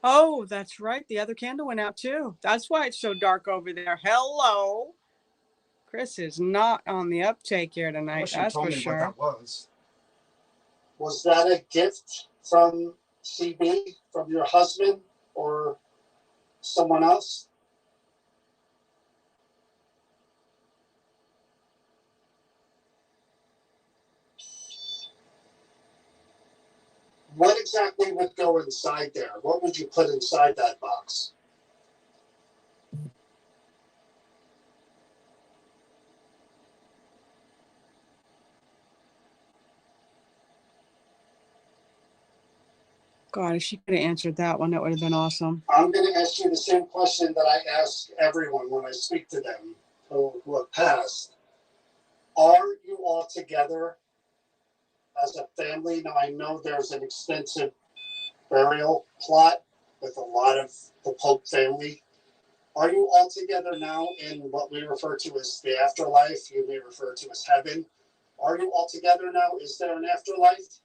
Oh, that's right. The other candle went out too. That's why it's so dark over there. Hello. Chris is not on the uptake here I tonight. wish you That's told for me what sure. that was. Was that a gift from CB, from your husband, or someone else? What exactly would go inside there? What would you put inside that box? God, if she could have answered that one, that would have been awesome. I'm going to ask you the same question that I ask everyone when I speak to them who have passed. Are you all together as a family? Now, I know there's an extensive burial plot with a lot of the Pope family. Are you all together now in what we refer to as the afterlife? You may refer to as heaven. Are you all together now? Is there an afterlife?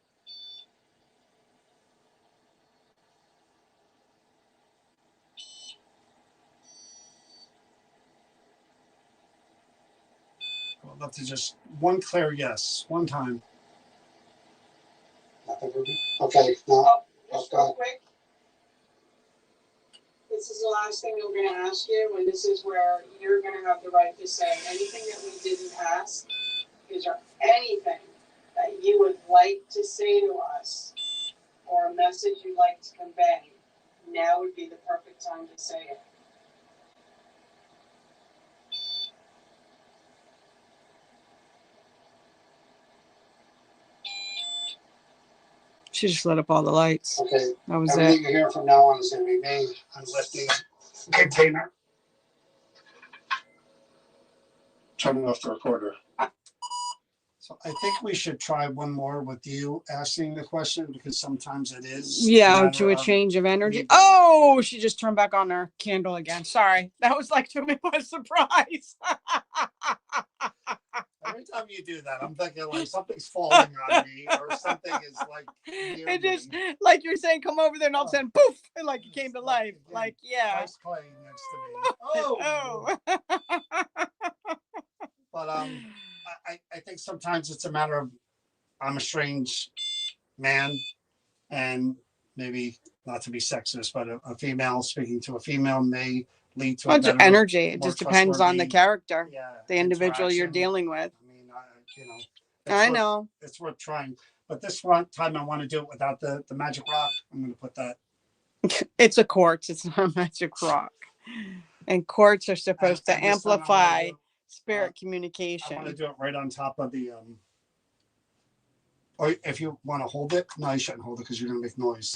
I'd love to just one clear yes, one time. Nothing, Ruby? Okay, no. Just real quick. This is the last thing I'm going to ask you, and this is where you're going to have the right to say anything that we didn't ask. Is there anything that you would like to say to us or a message you'd like to convey? Now would be the perfect time to say it. She just lit up all the lights. Okay. That was Everything it. you hear from now on is going to be me. I'm lifting container. Turning off the recorder. So I think we should try one more with you asking the question because sometimes it is. Yeah, to a change of energy. Oh, she just turned back on her candle again. Sorry. That was like to me a surprise. Every time you do that, I'm thinking like something's falling on me or something is like. It just me. Like you're saying, come over there, and all of a sudden, poof, and like it came to life. Like, yeah. Nice clay next to me. Oh. But I think sometimes it's a matter of I'm a strange man, and maybe not to be sexist, but a female speaking to a female may lead to a better energy. It just depends on the character, the individual you're interaction. dealing with. I mean, I know. It's worth trying. But this one time I want to do it without the magic rock. I'm going to put that. It's a quartz. It's not a magic rock. And quartz are supposed to amplify spirit communication. I want to do it right on top of the. Or if you want to hold it, no, you shouldn't hold it because you're going to make noise.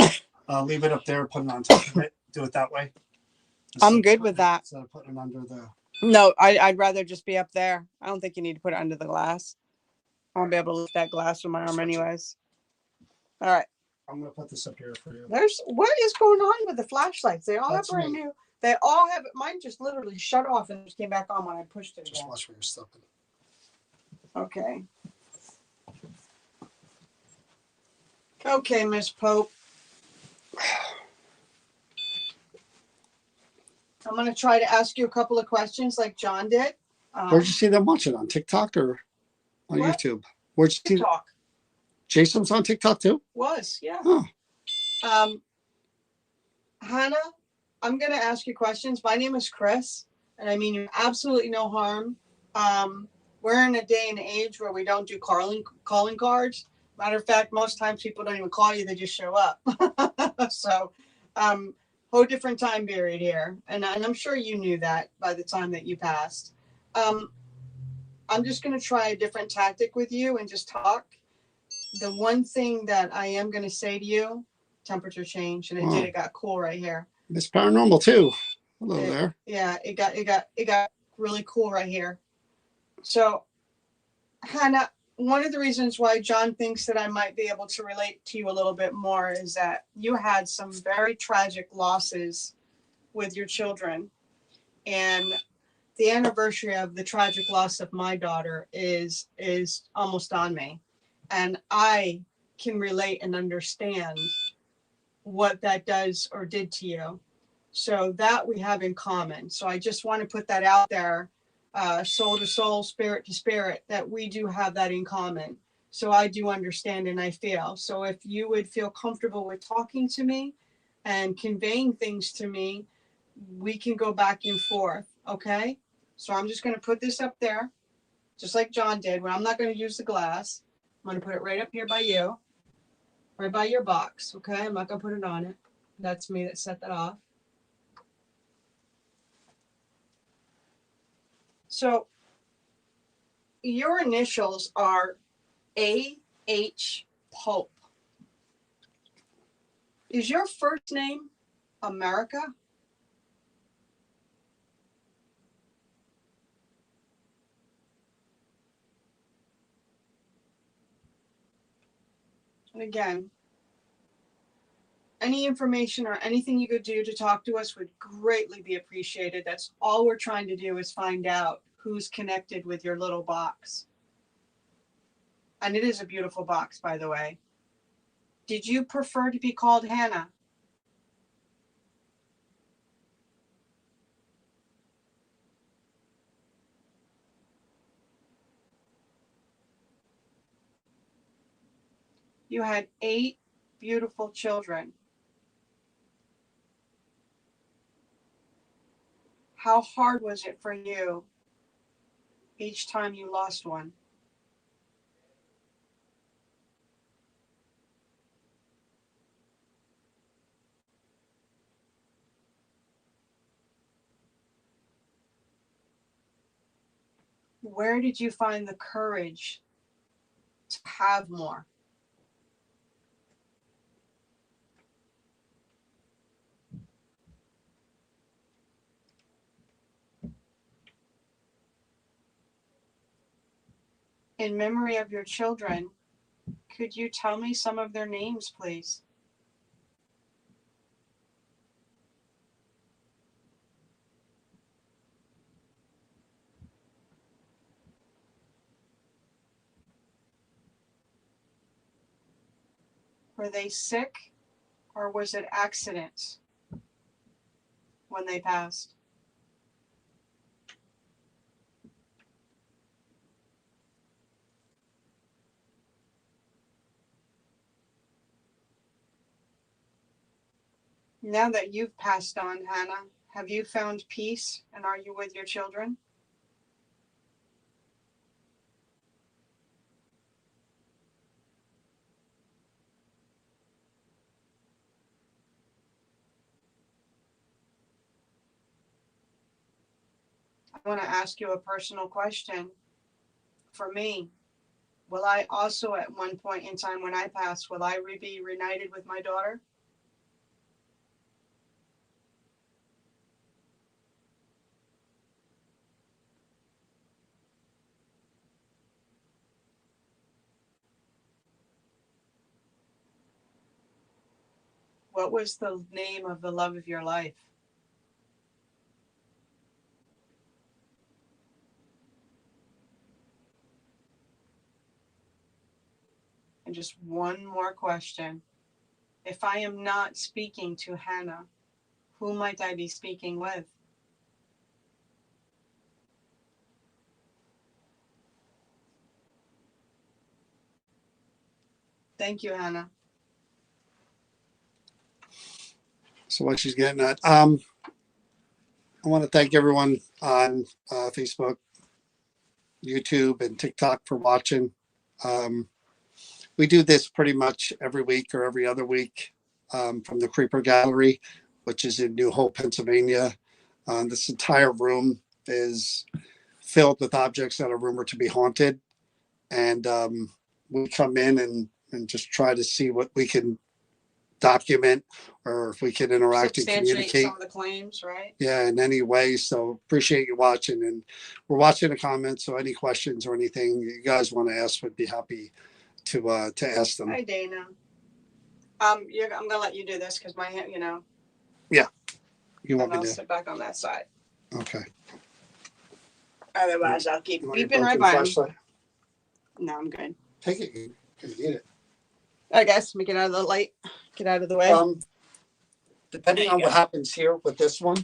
Leave it up there, put it on top of it. Do it that way. I'm good with that. Instead of putting it under the. No, I'd rather just be up there. I don't think you need to put it under the glass. I won't be able to lift that glass with my arm anyways. All right. I'm going to put this up here for you. What is going on with the flashlights? They all have brand new. They all have, mine just literally shut off and just came back on when I pushed it again. Just watch where you're stepping. Okay. Okay, Miss Pope. I'm going to try to ask you a couple of questions like John did. Where'd you see them watching? On TikTok or on YouTube? Where'd you see TikTok? Jason's on TikTok too? Was, yeah. Oh. Hannah, I'm going to ask you questions. My name is Chris, and I mean you absolutely no harm. We're in a day and age where we don't do calling cards. Matter of fact, most times people don't even call you; they just show up. So, whole different time period here, and I'm sure you knew that by the time that you passed. I'm just going to try a different tactic with you and just talk. The one thing that I am going to say to you, temperature change, and it got cool right here. It's paranormal too. Hello there. Yeah, it got really cool right here. So, Hannah, one of the reasons why John thinks that I might be able to relate to you a little bit more is that you had some very tragic losses with your children, and the anniversary of the tragic loss of my daughter is almost on me, and I can relate and understand what that does or did to you. So that we have in common. So I just want to put that out there, soul to soul, spirit to spirit, that we do have that in common. So I do understand and I feel. So if you would feel comfortable with talking to me and conveying things to me, we can go back and forth. Okay. So I'm just going to put this up there, just like John did, where I'm not going to use the glass. I'm going to put it right up here by you, right by your box. Okay. I'm not going to put it on it. That's me that set that off. So your initials are A.H. Pope. Is your first name America? And again, any information or anything you could do to talk to us would greatly be appreciated. That's all we're trying to do, is find out who's connected with your little box. And it is a beautiful box, by the way. Did you prefer to be called Hannah? You had 8 beautiful children. How hard was it for you each time you lost one? Where did you find the courage to have more? In memory of your children, could you tell me some of their names, please? Were they sick, or was it accident when they passed? Now that you've passed on, Hannah, have you found peace, and are you with your children? I want to ask you a personal question. For me, will I also, at one point in time when I pass, will I be reunited with my daughter? What was the name of the love of your life? And just one more question. If I am not speaking to Hannah, who might I be speaking with? Thank you, Hannah. So what she's getting at. I want to thank everyone on Facebook, YouTube, and TikTok for watching. We do this pretty much every week or every other week from the Creeper Gallery, which is in New Hope, Pennsylvania. This entire room is filled with objects that are rumored to be haunted. And we come in and just try to see what we can document or if we can interact and communicate some of the claims, right? Yeah, in any way. So appreciate you watching, and we're watching the comments. So any questions or anything you guys want to ask, would be happy to ask them. Hi, Dana. I'm gonna let you do this because my hand, You want and me I'll to? sit back on that side. Okay. Otherwise, I'll keep You want your beeping right broken by him. flashlight? No, I'm good. Take it. You need it. I guess. Let me get out of the light. Get out of the way. depending on what happens here with this one,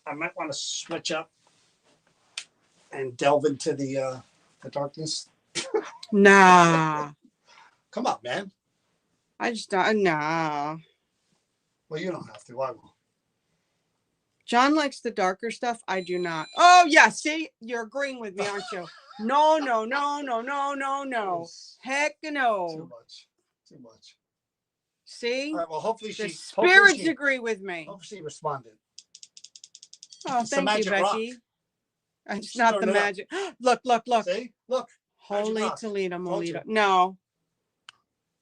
I might want to switch up and delve into the darkness. Nah. Come on, man. I just don't. Nah. Well, you don't have to. I will. John likes the darker stuff. I do not. Oh, yeah. See, you're agreeing with me, aren't you? No, no, no, no, no, no, no. Heck Too no. much. Too much. See? All right. Well, hopefully The she. spirits agree with me. Hopefully she responded. Oh, It's the thank you, magic rock. Becky. It's She not turned the it up. magic. Look, look, look. See? Look. Magic Holy rock. Toledo, Told you. Molito. No,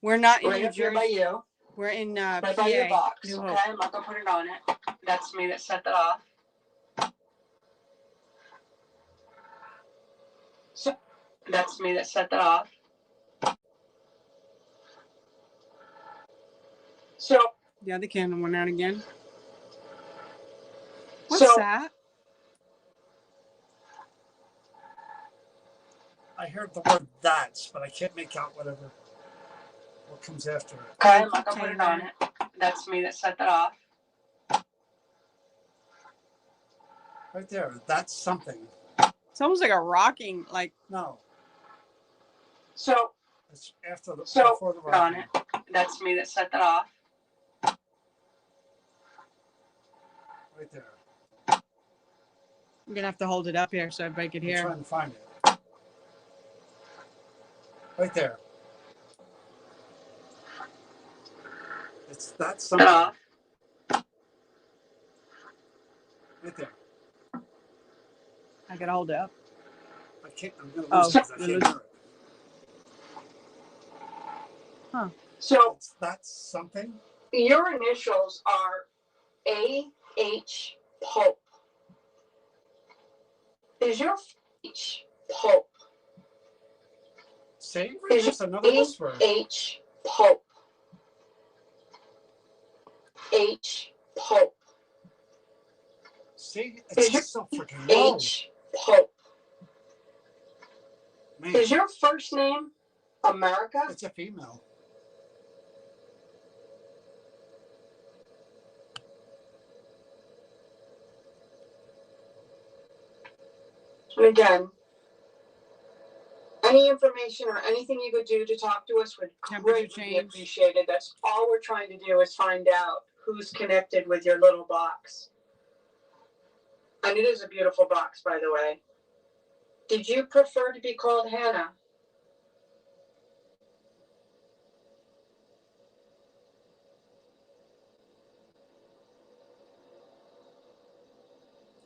we're not in Right New up here by Jersey. you, We're in right PA. by your box. New Okay, Hope. I'm not gonna put it on it. That's me that set that off. So that's me that set that off. So The other candle went out again. What's so that? I heard the word that's, but I can't make out what comes after it. okay, I'm not gonna put it on it. That's me that set that off. Right there. That's something. It's almost like a rocking, like, No. So It's after the put before the it on rocking. it. That's me that set that off. Right there. I'm going to have to hold it up here so everybody can I'm hear. trying to find it. Right there. That's Set something. off. Right there. I got to hold it up. I can't. I'm gonna Oh, lose it because I you're can't hear it. So That's something. your initials are A.H. Pope. Is your H Pope? Savory. Is That's another whisper. H Pope. H Pope. See, Is it's your just so freaking low. H Pope. Man, Is your first name America? it's a female. And again, any information or anything you could do to talk to us would Temperature greatly be change. appreciated. That's all we're trying to do is find out who's connected with your little box. And it is a beautiful box, by the way. Did you prefer to be called Hannah?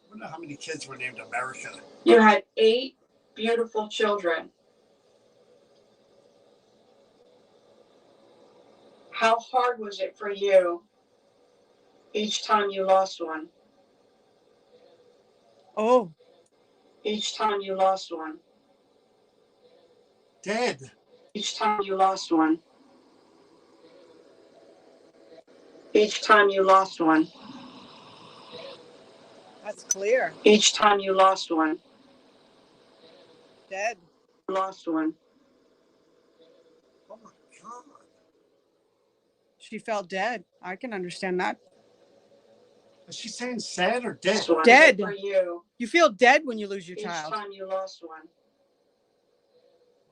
I wonder how many kids were named America. You had 8 beautiful children. How hard was it for you each time you lost one? Oh, Each time you lost one. Dead. Each time you lost one. Each time you lost one. that's clear. Each time you lost one. Dead. Lost one. Oh my God. She felt dead. I can understand that. Is she saying sad or dead? Lost one. Dead. For you. You feel dead when you lose your Each child. time you lost one.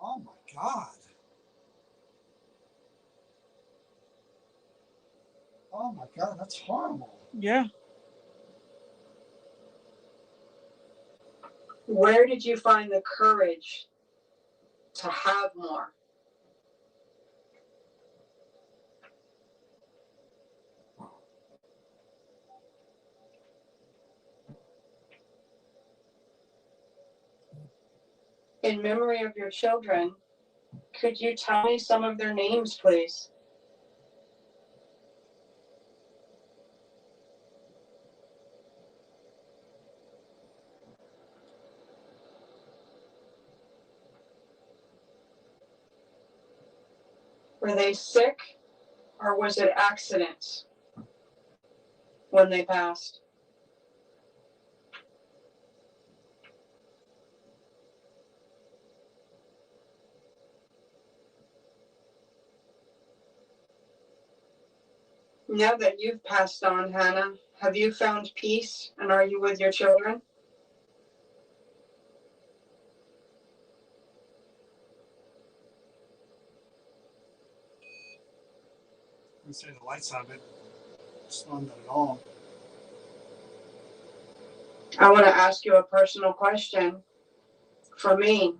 Oh my God. Oh my God, that's horrible. Yeah. Where did you find the courage to have more? In memory of your children, could you tell me some of their names, please? Were they sick or was it accidents when they passed? Now that you've passed on, Hannah, have you found peace and are you with your children? I say the lights on it. It's not at all. I want to ask you a personal question. For me,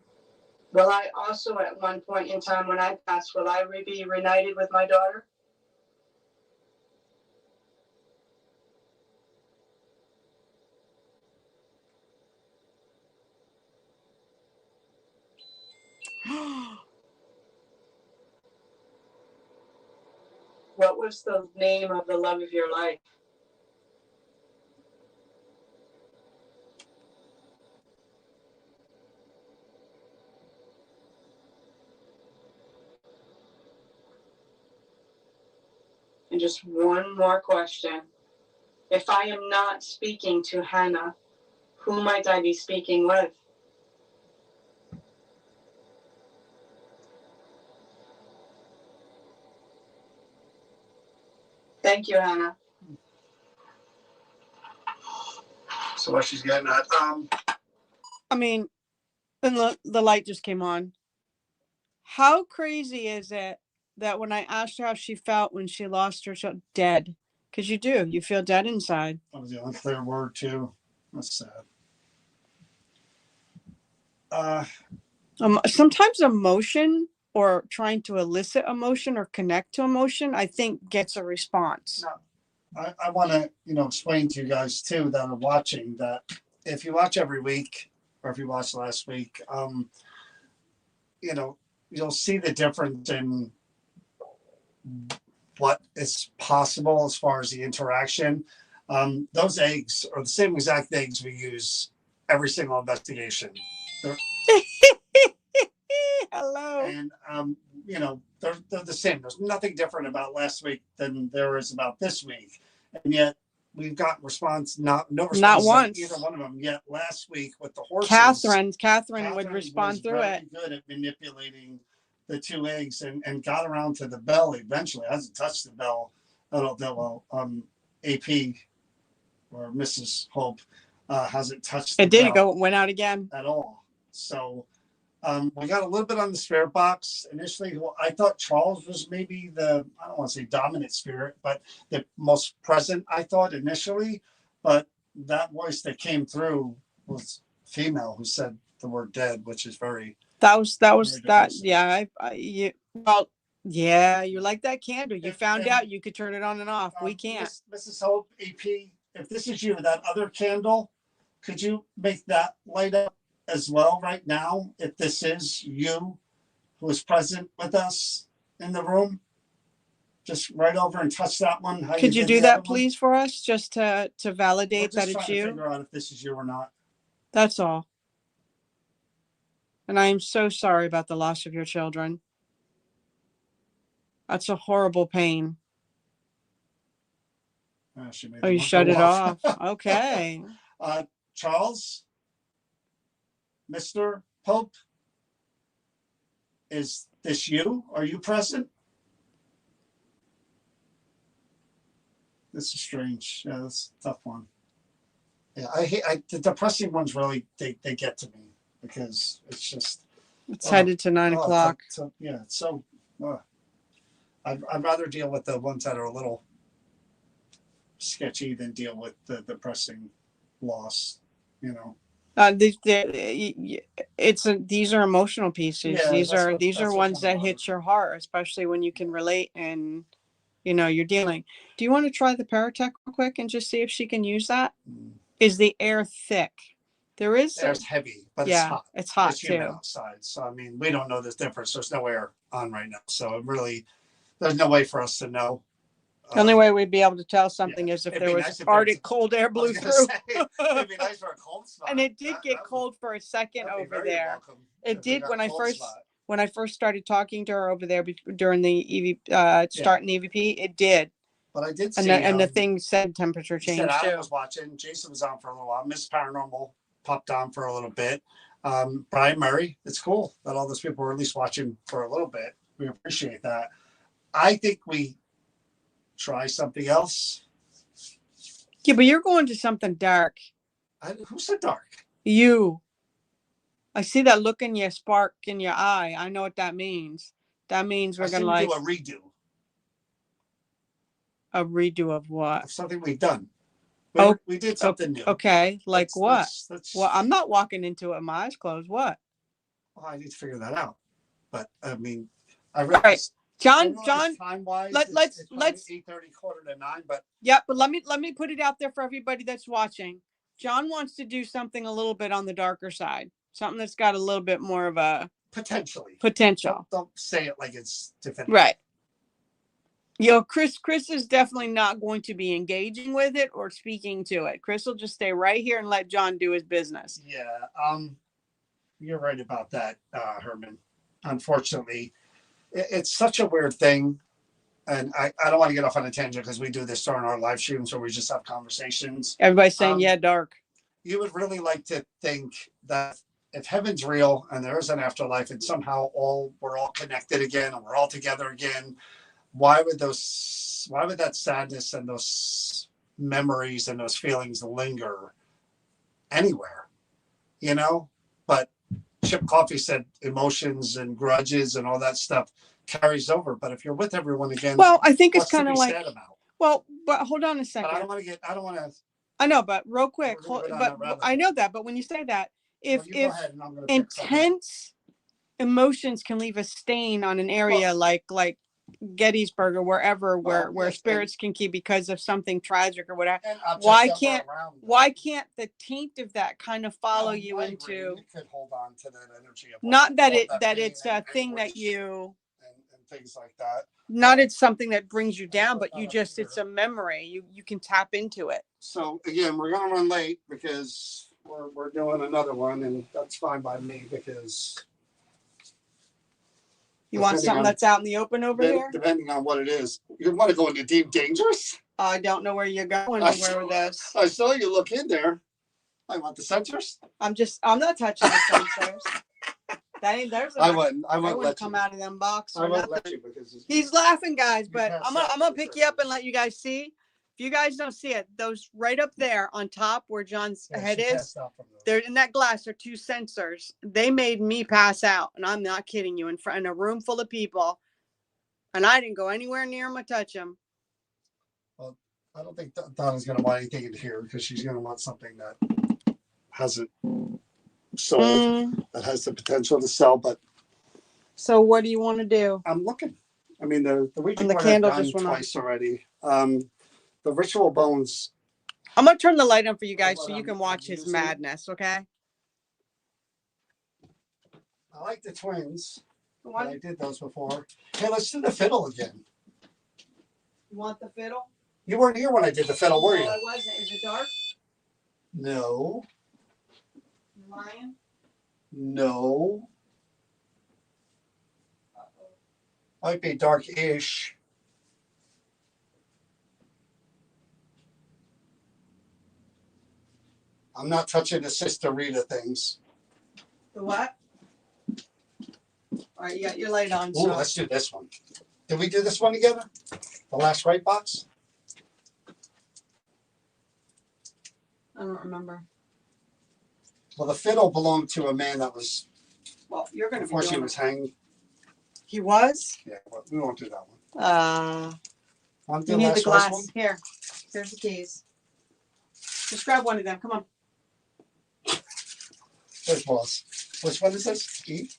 will I also at one point in time when I pass, will I be reunited with my daughter? What was the name of the love of your life? And just one more question. If I am not speaking to Hannah, who might I be speaking with? Thank you, Hannah. So what she's getting at, I mean, and the light just came on. How crazy is it that when I asked her how she felt when she lost her child, dead? Because you do, you feel dead inside. that was the unclear word too. That's sad. Sometimes emotion or trying to elicit emotion or connect to emotion, I think gets a response. No, I want to, explain to you guys too that are watching that if you watch every week or if you watched last week, you'll see the difference in what is possible as far as the interaction. Those eggs are the same exact eggs we use every single investigation. Hello. And they're the same. There's nothing different about last week than there is about this week, and yet we've got response. No response. Not once. Either one of them. Yet last week with the horses, Catherine would respond through it. Good at manipulating the two eggs and got around to the bell eventually. Hasn't touched the bell. AP or Mrs. Hope hasn't touched. It did. It went out again at all. So. We got a little bit on the spirit box initially. Well, I thought Charles was maybe I don't want to say dominant spirit, but the most present, I thought initially. But that voice that came through was female who said the word dead, which is very. That was that. Yeah. Yeah, you like that candle. You found out you could turn it on and off. We can't. Mrs. Hope, AP, if this is you, that other candle, could you make that light up as well right now, if this is you who is present with us in the room? Just right over and touch that one. Could you do that, please, for us, just to validate that it's you? Figure out if this is you or not. That's all. And I am so sorry about the loss of your children. That's a horrible pain. Oh, you shut it off. Okay. Charles, Mr. Pope, is this you? Are you present? This is strange. Yeah, that's a tough one. Yeah, the depressing ones really, they get to me because it's just. It's headed to 9 o'clock. I'd rather deal with the ones that are a little sketchy than deal with the depressing loss, These are emotional pieces. Yeah, these are ones that hit your heart, especially when you can relate and you're dealing. Do you want to try the Paratech real quick and just see if she can use that? Is the air thick? Air's heavy, but it's hot. It's hot too. Outside, so I mean, we don't know this difference. There's no air on right now, so there's no way for us to know. The only way we'd be able to tell something is if there was Arctic cold air blew through. It'd be nice for a cold spot. And it did get cold for a second over there. It did when I first started talking to her over there during the starting the EVP. It did. But I did see, and the thing said temperature change too. Adam was watching. Jason was on for a little while. Miss Paranormal popped on for a little bit. Brian Murray. It's cool that all those people were at least watching for a little bit. We appreciate that. I think we try something else. Yeah, but you're going to something dark. Who said dark? You. I see that look in your spark in your eye. I know what that means. That means we're I gonna think like do a redo a redo of what? of something we've done. Oh, We did something new. Okay, like what? Let's, Well, I'm not walking into it. My eyes closed. What? well, I need to figure that out. But I mean, I All right, realize, John. time wise, let's 8:30, quarter-to-9. But yeah, but let me put it out there for everybody that's watching. John wants to do something a little bit on the darker side, something that's got a little bit more of a potential. Don't say it like it's definitive. Right. You know, Chris is definitely not going to be engaging with it or speaking to it. Chris will just stay right here and let John do his business. Yeah, you're right about that, Herman. Unfortunately, it's such a weird thing. And I don't want to get off on a tangent because we do this during our live streams where we just have conversations. Everybody's saying, yeah, dark. You would really like to think that if heaven's real and there is an afterlife and somehow we're all connected again and we're all together again, why would that sadness and those memories and those feelings linger anywhere? You know? But Chip Coffey said emotions and grudges and all that stuff carries over. But if you're with everyone again, well, I think it's kind of like, well, but hold on a second. But I don't want to. I know, but real quick, I know that. But when you say that, if intense emotions can leave a stain on an area like Gettysburg or wherever where spirits can keep because of something tragic or whatever, why can't the taint of that kind of follow you into? You could hold on to that energy. Not that it's a thing that you and things like that. Not it's something that brings you down, but it's a memory. You can tap into it. So again, we're gonna run late because we're doing another one, and that's fine by me because you want something that's out in the open over here. Depending on what it is, you want to go into deep dangers. I don't know where you're going with this. I saw you look in there. I want the sensors. I'm not touching the sensors. I wouldn't let come out of them boxes. I won't let you because he's laughing, guys. But I'm gonna pick you up and let you guys see. If you guys don't see it, those right up there on top where John's head is, they're in that glass are two sensors. They made me pass out, and I'm not kidding you. In a room full of people, and I didn't go anywhere near them or touch them. Well, I don't think Donna's gonna want anything in here because she's gonna want something that hasn't sold, that has the potential to sell. But so, what do you want to do? I'm looking. I mean, the Ouija board candle just went twice already. The ritual bones. I'm gonna turn the light on for you guys so you can watch his madness. Okay. I like the twins. I did those before. Hey, let's do the fiddle again. You want the fiddle? You weren't here when I did the fiddle, were you? No, I wasn't. Is it dark? No. You lying? No. Might be dark-ish. I'm not touching the Sister Rita things. The what? All right, you got your light on. Ooh, let's do this one. Did we do this one together? The last right box? I don't remember. Well, the fiddle belonged to a man that was. Well, you're going to be before she was hanged. He was? Yeah, well, we won't do that one. You need the glass. One? Here. Here's the keys. Just grab one of them. Come on. Where's boss? Which one is this? E?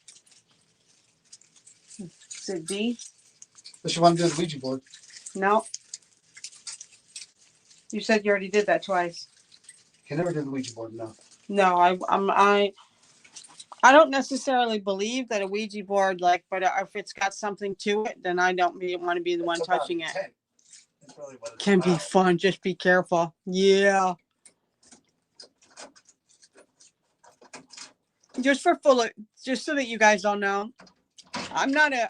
Is it D? Does she want to do the Ouija board? No. You said you already did that twice. You never did the Ouija board, no. No, I don't necessarily believe that a Ouija board, but if it's got something to it, then I don't want to be the one touching it. That's really what it's Can be fun. Just be careful. Yeah. Just so that you guys all know, I'm not a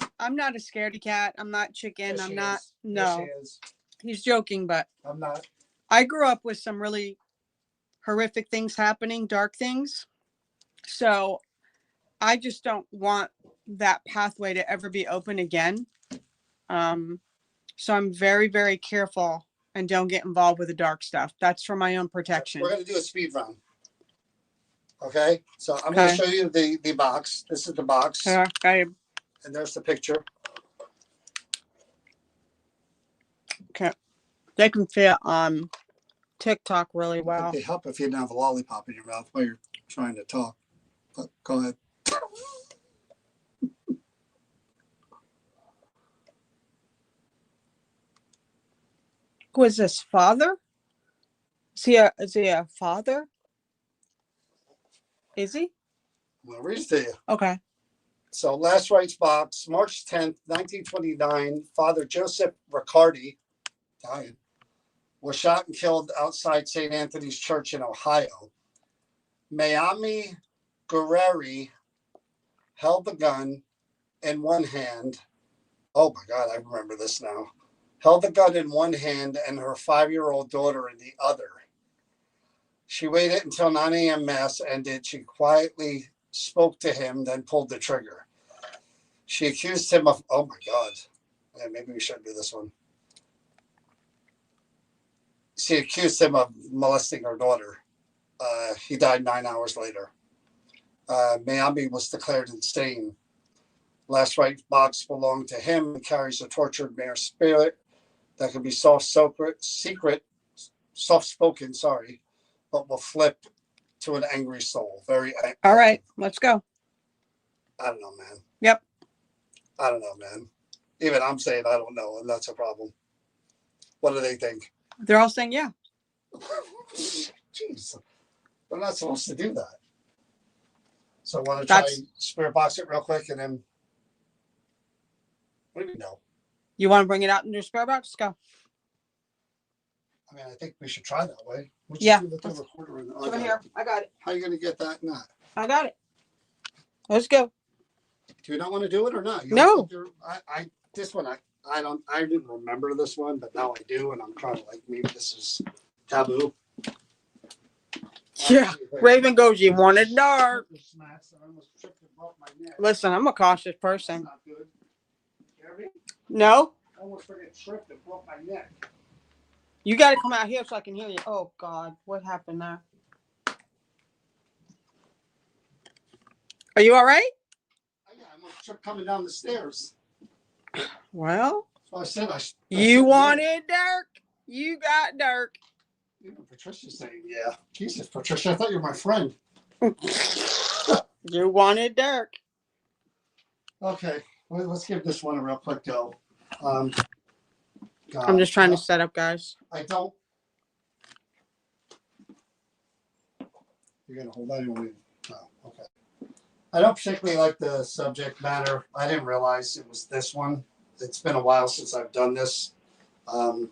scaredy cat. I'm not chicken. Yes, I'm not. Is. No. Yes, he's joking, but I'm not. I grew up with some really horrific things happening, dark things. So I just don't want that pathway to ever be open again. So I'm very, very careful and don't get involved with the dark stuff. That's for my own protection. We're going to do a speed round. Okay. So I'm going to Okay. show you the box. This is the box. Okay. And there's the picture. Okay. They can fit on TikTok really well. It'd help if you didn't have a lollipop in your mouth while you're trying to talk. But go ahead. Who is this? Father? Is he a father? Is he? I'm going to read it to you. Okay. So last rites box, March 10th, 1929, Father Joseph Riccardi, Italian, was shot and killed outside St. Anthony's Church in Ohio. Miami Guerreri held the gun in one hand. Oh my God, I remember this now. Held the gun in one hand and her 5-year-old daughter in the other. She waited until 9 a.m. Mass ended. She quietly spoke to him, then pulled the trigger. She accused him of, oh my God. Yeah, maybe we shouldn't do this one. She accused him of molesting her daughter. He died 9 hours later. Miami was declared insane. Last rite box belonged to him and carries a tortured mare spirit that can be soft-spoken, but will flip to an angry soul. Very angry. All right, let's go. I don't know, man. Yep. I don't know, man. Even I'm saying I don't know, and that's a problem. What do they think? They're all saying yeah. Jeez. We're not supposed to do that. So I want to try spirit box it real quick and then what do you know? You want to bring it out in your spare box? Go. I mean, I think we should try that way. What'd Yeah. You do with the recorder in? Over here. I got it. How are you going to get that? Not. I got it. Let's go. Do you not want to do it or not? No. This one, I didn't remember this one, but now I do. And I'm kind of like, maybe this is taboo. Yeah. Raven goes, you want it dark. Listen, I'm a cautious person. Not good. No? I almost forget tripped and broke my neck. You got to come out here so I can hear you. Oh, God. What happened there? Are you all right? Yeah, I almost tripped coming down the stairs. Well, So I said you wanted dark. You got dark. Even Patricia's saying, yeah. Jesus, Patricia, I thought you were my friend. You wanted dark. Okay, let's give this one a real quick go. God, I'm just trying to set up, guys. I don't. You're going to hold on. No, okay. I don't particularly like the subject matter. I didn't realize it was this one. It's been a while since I've done this. I'm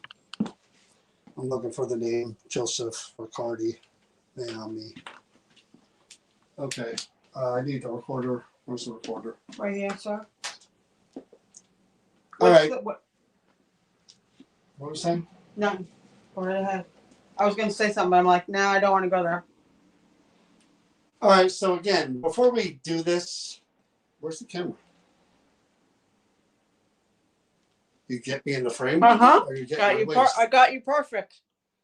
looking for the name. Joseph Riccardi. Miami. Okay. I need the recorder. Where's the recorder? Right here, sir. All right. What What were you saying? Nothing. Go right ahead. I was going to say something, but I'm like, no, I don't want to go there. All right. So again, before we do this, where's the camera? You get me in the frame? Uh-huh. Or you get Got my you waist? I got you perfect.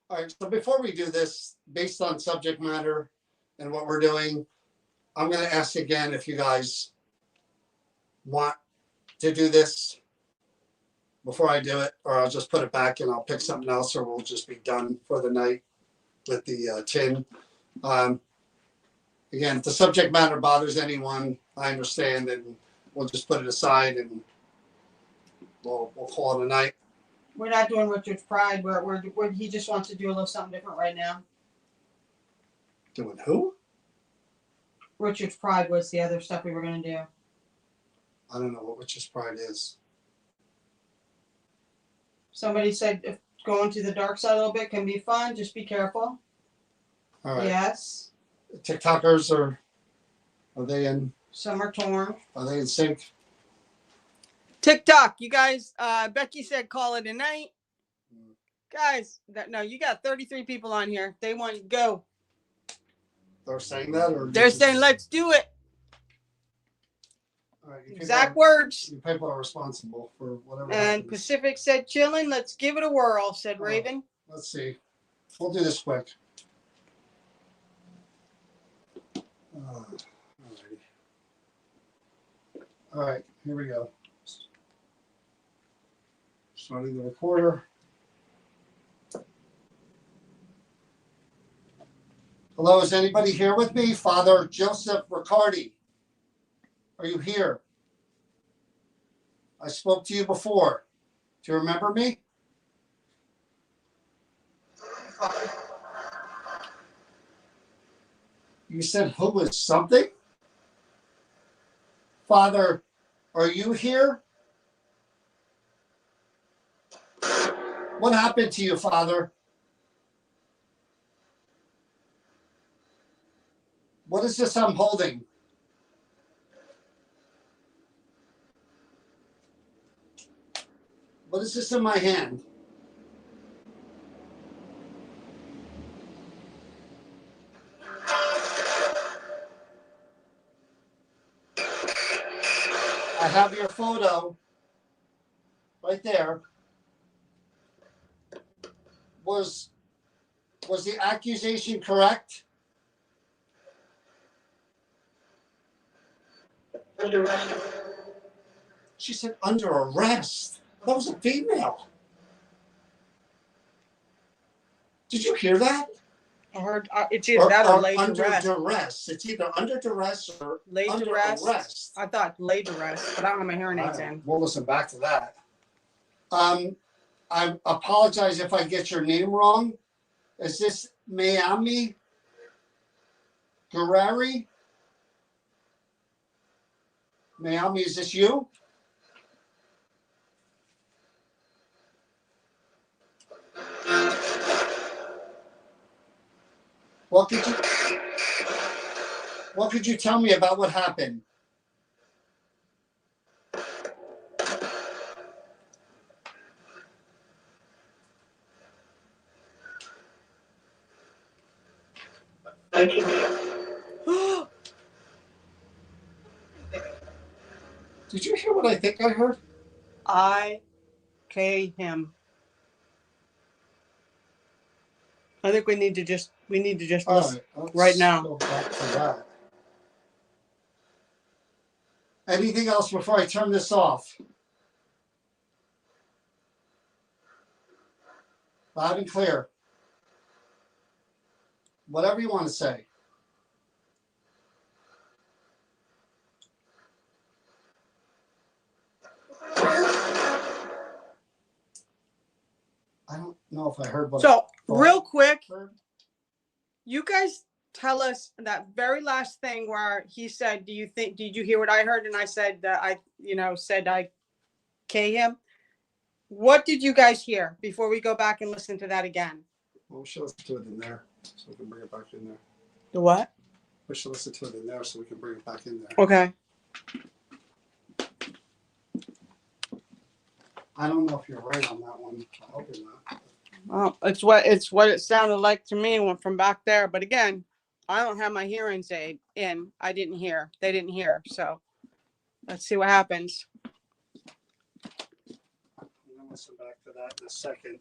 All right. So before we do this, based on subject matter and what we're doing, I'm going to ask again if you guys want to do this before I do it, or I'll just put it back and I'll pick something else, or we'll just be done for the night with the tin. Again, if the subject matter bothers anyone, I understand, and we'll just put it aside and we'll call it a night. We're not doing Richard's Pride. He just wants to do a little something different right now. Doing who? Richard's Pride was the other stuff we were going to do. I don't know what Witch's Pride is. Somebody said if going to the dark side a little bit can be fun. Just be careful. All right. Yes. TikTokers are they in? Some are torn. Are they in sync? TikTok, you guys. Becky said call it a night. Guys, you got 33 people on here. They want to go. They're saying that, or They're saying let's do it. All All right, Exact words. You people are responsible for whatever And happens. Pacific said, chillin', let's give it a whirl, said Oh. Raven. Let's see. We'll do this quick. Alrighty. All right, here we go. Starting the recorder. Hello, is anybody here with me? Father Joseph Riccardi. Are you here? I spoke to you before. Do you remember me? You said who was something? Father, are you here? What happened to you, Father? What is this I'm holding? What is this in my hand? I have your photo right there. Was the accusation correct? Under arrest. She said under arrest. That was a female. Did you hear that? I heard it's either that or laid under to rest. duress. It's either under duress or Laid under to rest. arrest. I thought laid to rest, but I don't have my hearing aids All right, in. we'll listen back to that. I apologize if I get your name wrong. Is this Miami Guerreri? Miami, is this you? What could you tell me about what happened? Thank you. Did you hear what I think I heard? him. I think we need to just All listen right, let's right now. go back to that. Anything else before I turn this off? Loud and clear. Whatever you want to say. I don't know if I heard what. So I real quick, heard. you guys tell us that very last thing where he said, did you hear what I heard? And I said that said I K him. What did you guys hear before we go back and listen to that again? Well, we should listen to it in there so we can bring it back in there. The what? We should listen to it in there so we can bring it back in there. Okay. I don't know if you're right on that one. I hope you're not. Well, it's what it sounded like to me from back there. But again, I don't have my hearing aid in. I didn't hear. They didn't hear. So let's see what happens. I'm going to listen back to that in a second.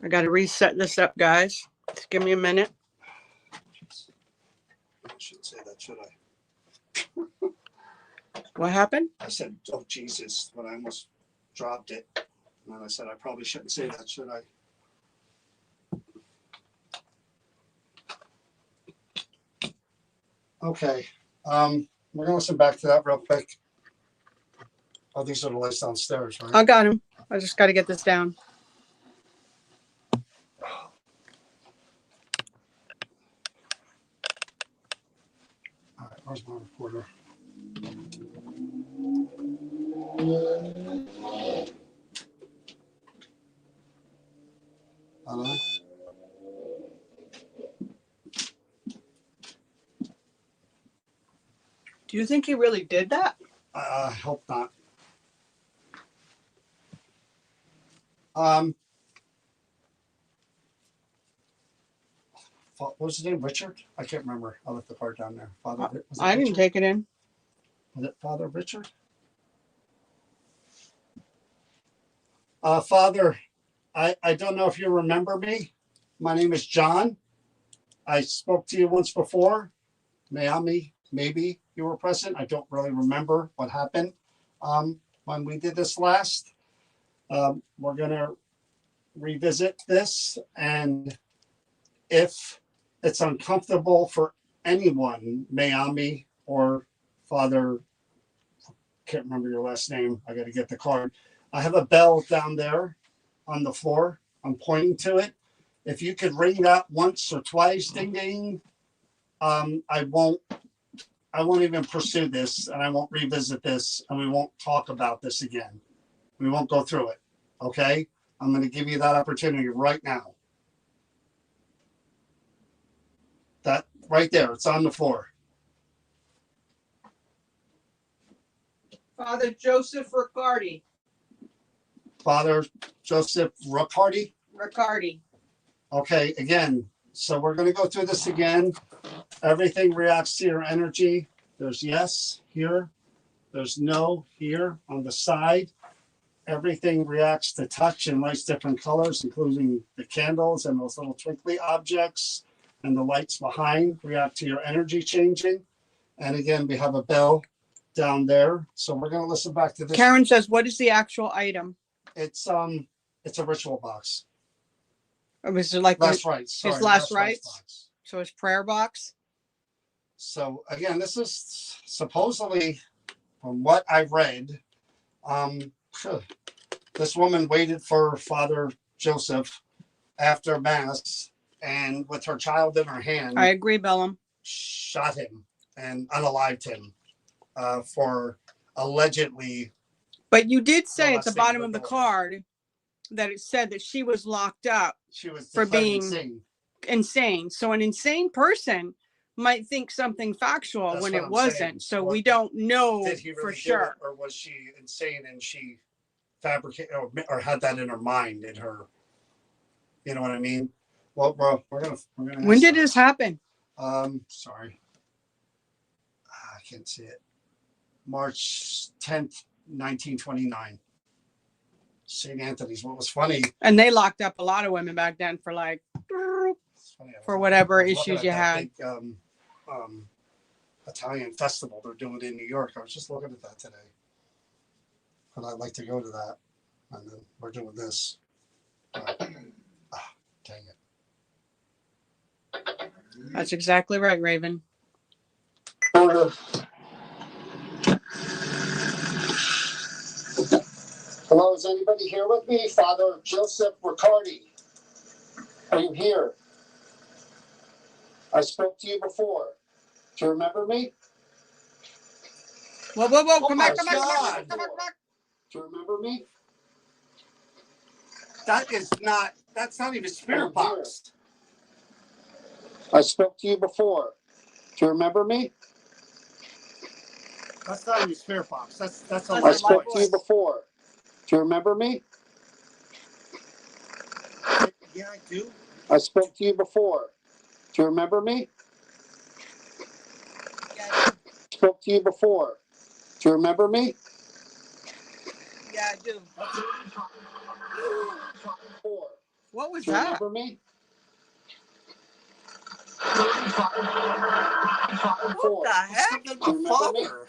I got to reset this up, guys. Just give me a minute. I shouldn't say that, should I? What happened? I said, oh, Jesus, when I almost dropped it. And then I said, I probably shouldn't say that, should I? Okay. We're going to listen back to that real quick. Oh, these are the lights downstairs, right? I got him. I just got to get this down. All right, where's my recorder? Hello? Do you think he really did that? I hope not. What was his name? Richard? I can't remember. I left the part down there. Father, was it I didn't Richard? take it in. Was it Father Richard? Father, I don't know if you remember me. My name is John. I spoke to you once before. Maybe you were present. I don't really remember what happened when we did this last. We're going to revisit this, and if it's uncomfortable for anyone, Mayami or Father, can't remember your last name. I got to get the card. I have a bell down there on the floor. I'm pointing to it. If you could ring that once or twice, ding ding. I won't even pursue this, and I won't revisit this, and we won't talk about this again. We won't go through it. Okay? I'm going to give you that opportunity right now. That right there, it's on the floor. Father Joseph Riccardi. Father Joseph Riccardi. Riccardi. Okay, again, so we're going to go through this again. Everything reacts to your energy. There's yes here. There's no here on the side. Everything reacts to touch and lights different colors, including the candles and those little twinkly objects, and the lights behind react to your energy changing. And again, we have a bell down there. So we're going to listen back to this. Karen says, what is the actual item? It's a ritual box. Or was it like Last rites. Sorry, his last rites rites? box. So his prayer box? So again, this is supposedly, from what I read, this woman waited for Father Joseph after Mass, and with her child in her hand, I agree, Bellum. shot him and unalived him for allegedly. But you did say at the molesting bottom her of the daughter. card that it said that she was locked up She was for declared being insane. insane. So an insane person might think something factual That's when what it I'm wasn't. saying. So What- we don't know Did he for really do it, sure. or was she insane and she fabricated or had that in her mind, in her? You know what I mean? Well, we're gonna. When did this happen? Sorry, I can't see it. March 10th, 1929. St. Anthony's. What was funny? And they locked up a lot of women back then for like, for whatever issues you had. Big, Italian festival they're doing in New York. I was just looking at that today, but I'd like to go to that. And then we're doing this. Dang it! That's exactly right, Raven. Hello, is anybody here with me? Father Joseph Riccardi. Are you here? I spoke to you before. Do you remember me? Whoa, come back. Do you remember me? That's not even spirit box. I spoke to you before. Do you remember me? That's not even spirit box. That's I I spoke spoke to you before. Do you remember me? Yeah, I do. I spoke to you before. Do you remember me? Yeah, I do. Spoke to you before. Do you remember me? Yeah, I do. What was Do you that? remember me? What the heck? Something about Father.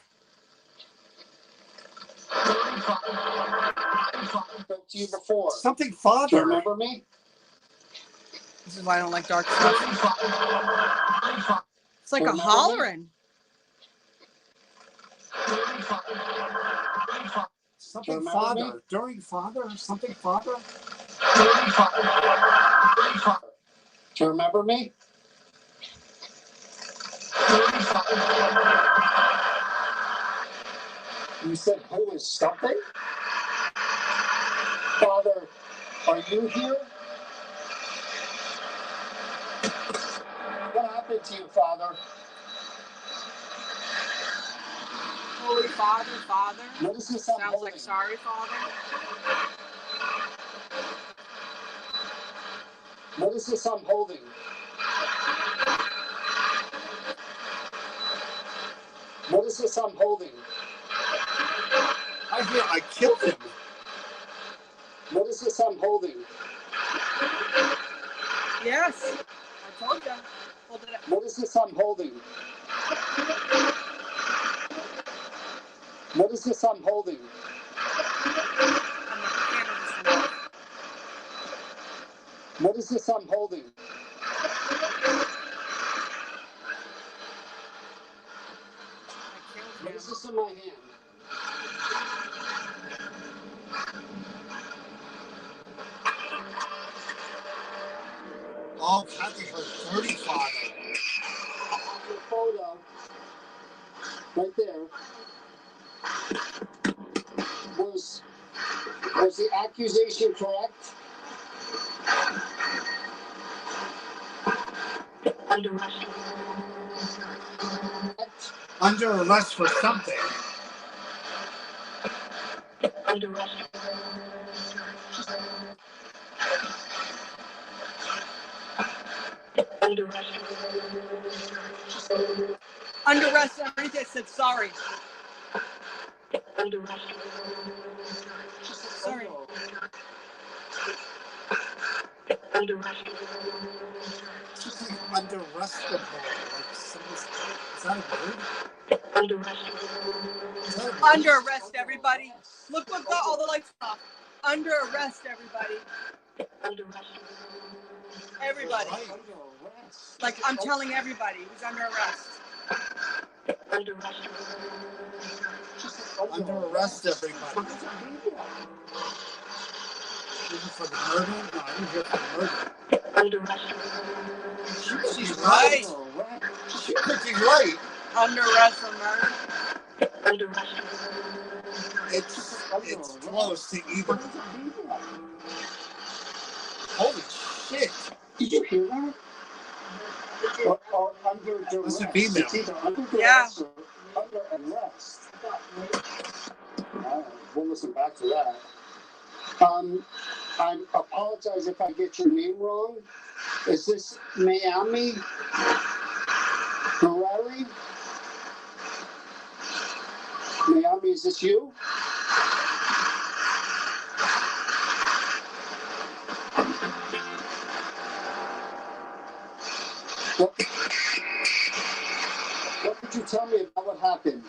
Spoke to you before. Something Father. Do you remember me? This is why I don't like dark stuff. It's like a hollering. Something Father. During Father? Something Father? Do you remember me? You said, who is something? Father, are you here? What happened to you, Father? Holy Father, Father. What is this? Sounds like sorry, Father. What is this I'm holding? What is this I'm holding? I hear I killed him. What is this I'm holding? Yes. I told you. Hold it up. What is this I'm holding? What is this I'm holding? What is this I'm holding? What is this in my hand? Oh, Kathy, her 30 father. Your photo, right there, was the accusation correct? Under arrest. Under arrest for something. Under arrest. Under arrest. Under arrest, I said sorry. Under arrest. Sorry. Under arrest. Under arrestable. Is that a word? Under arrest. Under arrest, everybody. Look, all the lights are off. Under arrest, everybody. Under arrest. Everybody. Like, I'm telling everybody who's under arrest. Under arrest. Under arrest, everybody. For the murder? No, I didn't hear for the murder. Under arrest. She's right. She's freaking right. Under arrest for murder. Under arrest. It's close to either. Holy shit. Did you hear that? Or under duress. It's either under duress or under arrest. We'll listen back to that. I apologize if I get your name wrong. Is this Miami Ferrari? Miami, is this you? What could you tell me about what happened?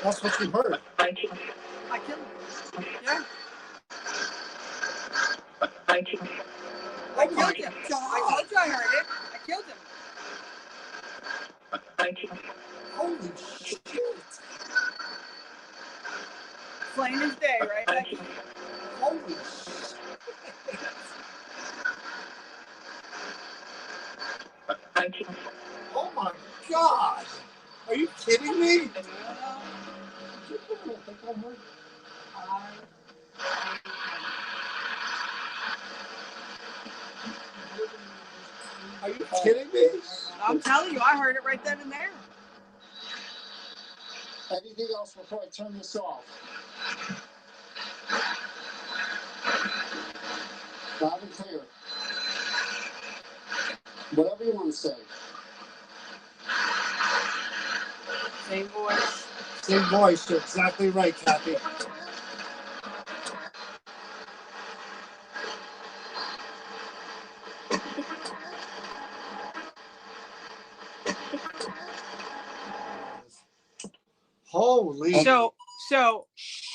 That's what you heard. I killed him. Yeah. I killed him. I told you I heard it. I killed him. Holy shit. Plain as day, right, Becky? Holy shit. Oh my God. Are you kidding me? Are you kidding me? I'm telling you, I heard it right then and there. Anything else before I turn this off? Loud and clear. Whatever you want to say. Same voice. Same voice. You're exactly right, Kathy. Holy. So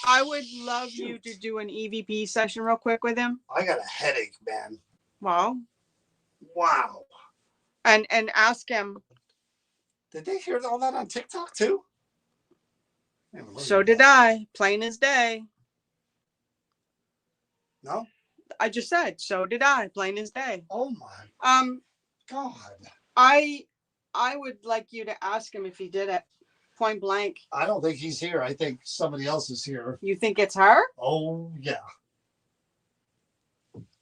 I would love you to do an EVP session real quick with him. I got a headache, man. Well. Wow. And ask him. Did they hear all that on TikTok too? So did I. Plain as day. No? I just said, so did I. Plain as day. Oh my God. I would like you to ask him if he did it. Point blank. I don't think he's here. I think somebody else is here. You think it's her? Oh yeah.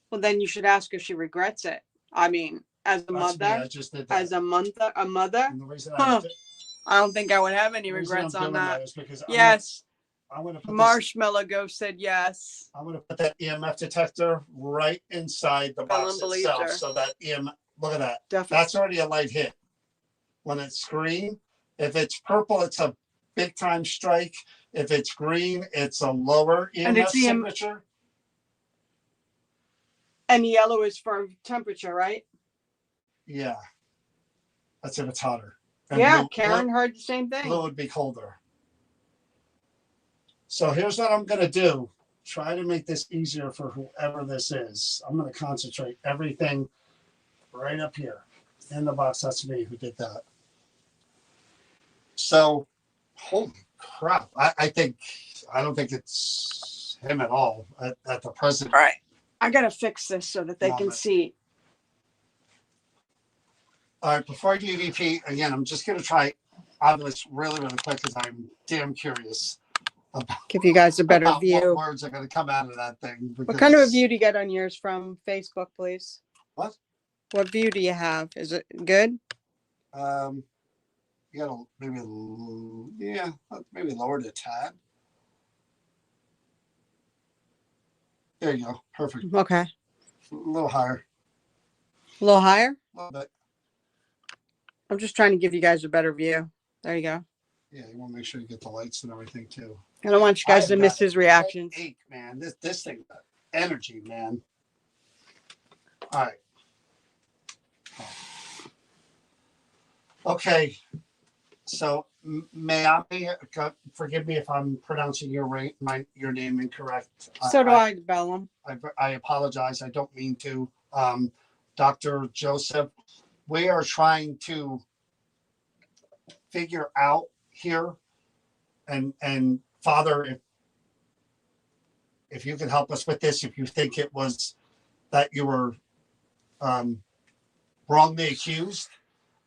Well, then you should ask if she regrets it. I mean, as a mother, I just did that. as a mother. And the reason I I don't think I would have any The reason regrets I'm on doing that. is because Yes. I'm gonna put this, Marshmallow Ghost said yes. I'm gonna put that EMF detector right inside the box Ellen believes itself, her. so that look at that. Definitely. That's already a light hit. When it's green, if it's purple, it's a big time strike. If it's green, it's a lower EMF And it's signature. And yellow is for temperature, right? Yeah, that's if it's hotter. And Yeah, blue, Karen heard the same thing. blue would be colder. So here's what I'm gonna do. Try to make this easier for whoever this is. I'm gonna concentrate everything right up here in the box. That's me who did that. So, holy crap! I don't think it's him at all at the present. All right. I gotta fix this so that they can Moment. see. All right, before I do EVP, again, I'm just gonna try Ovilus really, really quick because I'm damn curious Give you guys a better about view. what words are gonna come out of that thing. What kind of a because- view do you get on yours from Facebook, please? What? What view do you have? Is it good? You gotta maybe, yeah, maybe lower it a tad. There you go. Perfect. Okay. A little higher. A little higher? A little bit. I'm just trying to give you guys a better view. There you go. Yeah, you want to make sure you get the lights and everything too. I don't want you guys to I've miss got his reactions. Ache, man. This thing, energy, man. All right. Okay. So, Mayami, forgive me if I'm pronouncing your name incorrect. So do I, Bellum. I apologize. I don't mean to. Dr. Joseph, we are trying to figure out here, and Father, if you can help us with this, if you think it was that you were wrongly accused,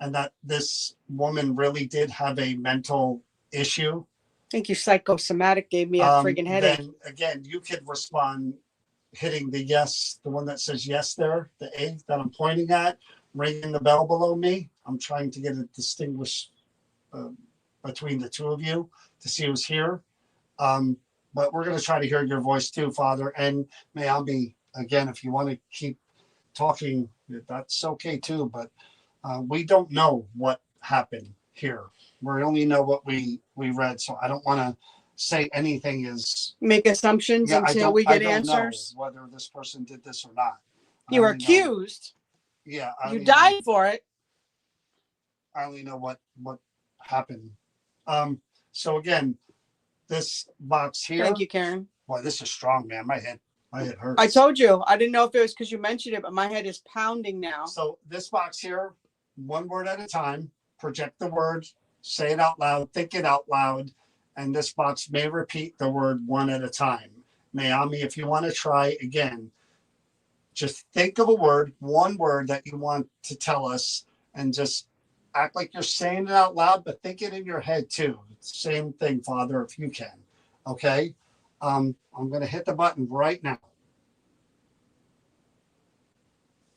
and that this woman really did have a mental issue. I think you psychosomatic gave me a friggin' headache. Then again, you could respond hitting the yes, the one that says yes there, the A that I'm pointing at, ringing the bell below me. I'm trying to get it distinguished between the two of you to see who's here. But we're going to try to hear your voice too, Father. And Mayami, again, if you want to keep talking, that's okay too. But we don't know what happened here. We only know what we read. So I don't want to say anything is Make assumptions until we get answers. Know whether this person did this or not. You were accused. Yeah. You died for it. I only know what happened. So again, this box here. Thank you, Karen. Boy, this is strong, man. My head hurts. I told you. I didn't know if it was because you mentioned it, but my head is pounding now. So this box here, one word at a time, project the word, say it out loud, think it out loud, and this box may repeat the word one at a time. Mayami, if you want to try again, just think of a word, one word that you want to tell us, and just act like you're saying it out loud, but think it in your head too. Same thing, Father, if you can. Okay? I'm going to hit the button right now.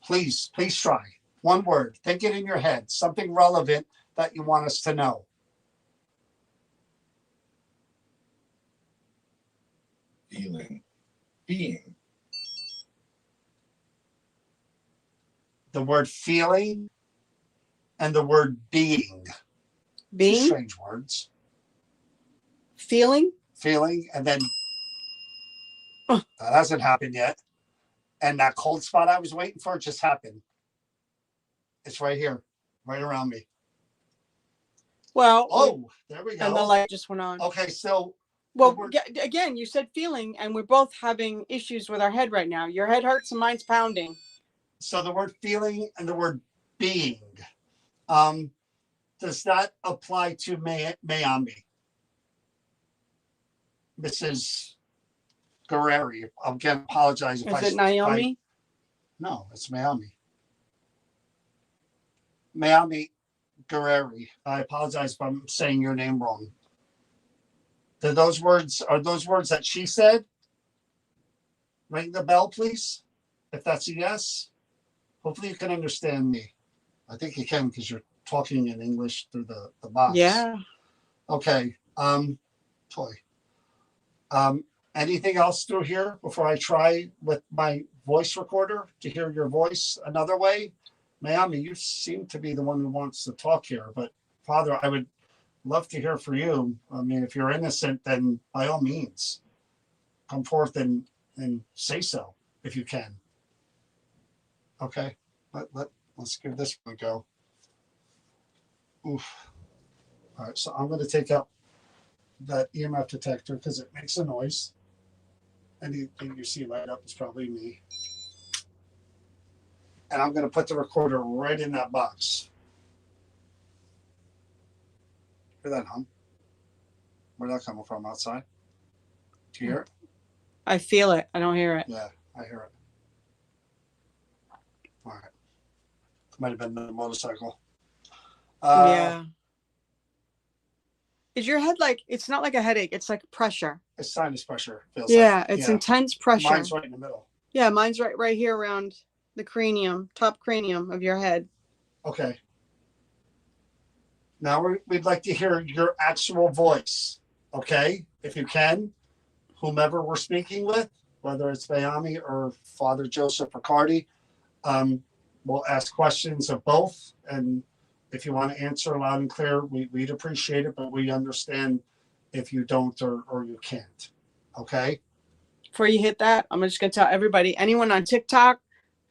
Please try. One word. Think it in your head. Something relevant that you want us to know. Feeling. Being. The word feeling and the word being. Being? Strange words. Feeling? Feeling, and then that hasn't happened yet. And that cold spot I was waiting for just happened. It's right here, right around me. Well, Oh, there we go. and the light just went on. Okay, so Well, word- again, you said feeling, and we're both having issues with our head right now. Your head hurts and mine's pounding. so the word feeling and the word being. Does that apply to Mayami? Mrs. Guerreri. Again, apologize if Is it Naomi? No, it's Mayami. Mayami Guerreri. I apologize if I'm saying your name wrong. Are those words that she said? Ring the bell, please. If that's a yes. Hopefully you can understand me. I think you can because you're talking in English through the box. Yeah. Okay. Boy. Anything else through here before I try with my voice recorder to hear your voice another way? Miami, you seem to be the one who wants to talk here, but Father, I would love to hear from you. I mean, if you're innocent, then by all means, come forth and say so if you can. Okay, let's give this one a go. Oof. All right, so I'm going to take out that EMF detector because it makes a noise. Anything you see light up is probably me. And I'm going to put the recorder right in that box. Hear that hum? Where's that coming from? Outside? Do you hear it? I feel it. I don't hear it. Yeah, I hear it. All right. Might have been the motorcycle. Yeah. Is your head like, it's not like a headache, it's like pressure. It's sinus pressure. Feels Yeah, like. it's intense pressure. Mine's right in the middle. Yeah, mine's right here around the cranium, top cranium of your head. Okay. Now we'd like to hear your actual voice. Okay, if you can, whomever we're speaking with, whether it's Miami or Father Joseph Riccardi, we'll ask questions of both. And if you want to answer loud and clear, we'd appreciate it, but we understand if you don't or you can't. Okay. Before you hit that, I'm just going to tell everybody, anyone on TikTok,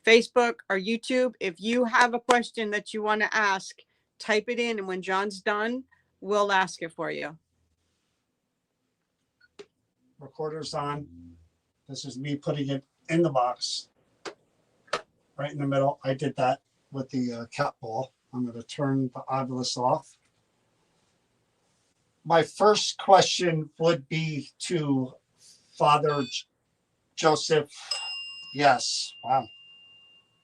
Facebook, or YouTube, if you have a question that you want to ask, type it in. And when John's done, we'll ask it for you. Recorder's on. This is me putting it in the box right in the middle. I did that with the cat ball. I'm going to turn the obelisk off. My first question would be to Father Joseph. Yes. Wow.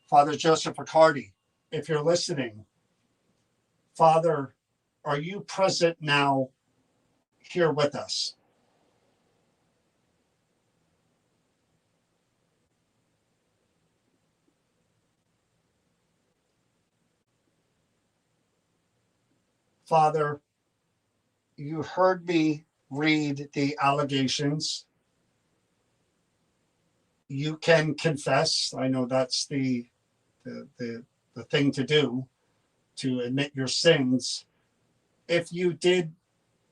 Father Joseph Riccardi, if you're listening, Father, are you present now here with us? Father, you heard me read the allegations. You can confess. I know that's the thing to do, to admit your sins. If you did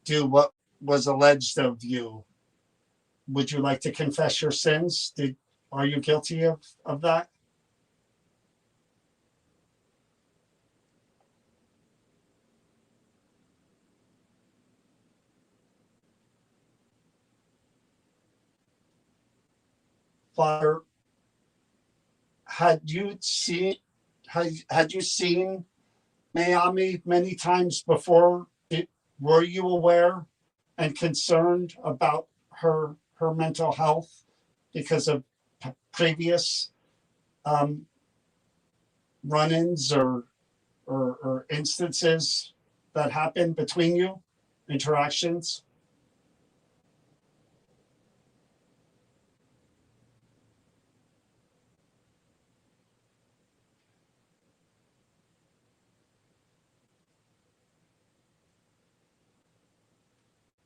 do what was alleged of you, would you like to confess your sins? Are you guilty of that? Father, had you seen Miami many times before? Were you aware and concerned about her mental health because of previous run-ins or instances that happened between you, interactions?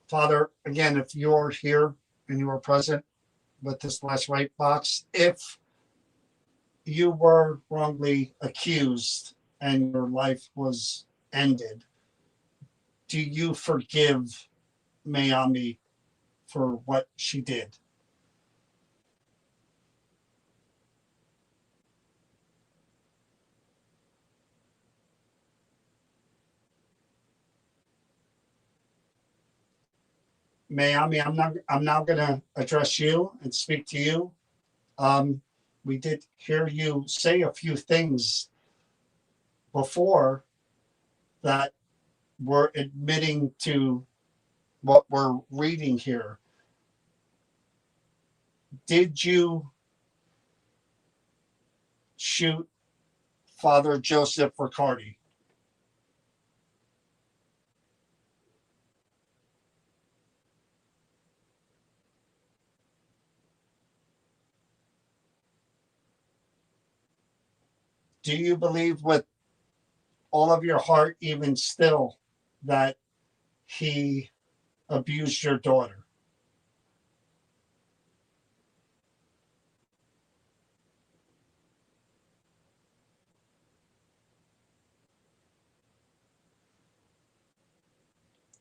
Father, again, if you're here and you are present with this last right box, if you were wrongly accused and your life was ended, do you forgive Miami for what she did? Miami, I'm now going to address you and speak to you. We did hear you say a few things before that were admitting to what we're reading here. Did you shoot Father Joseph Riccardi? Do you believe with all of your heart, even still, that he abused your daughter?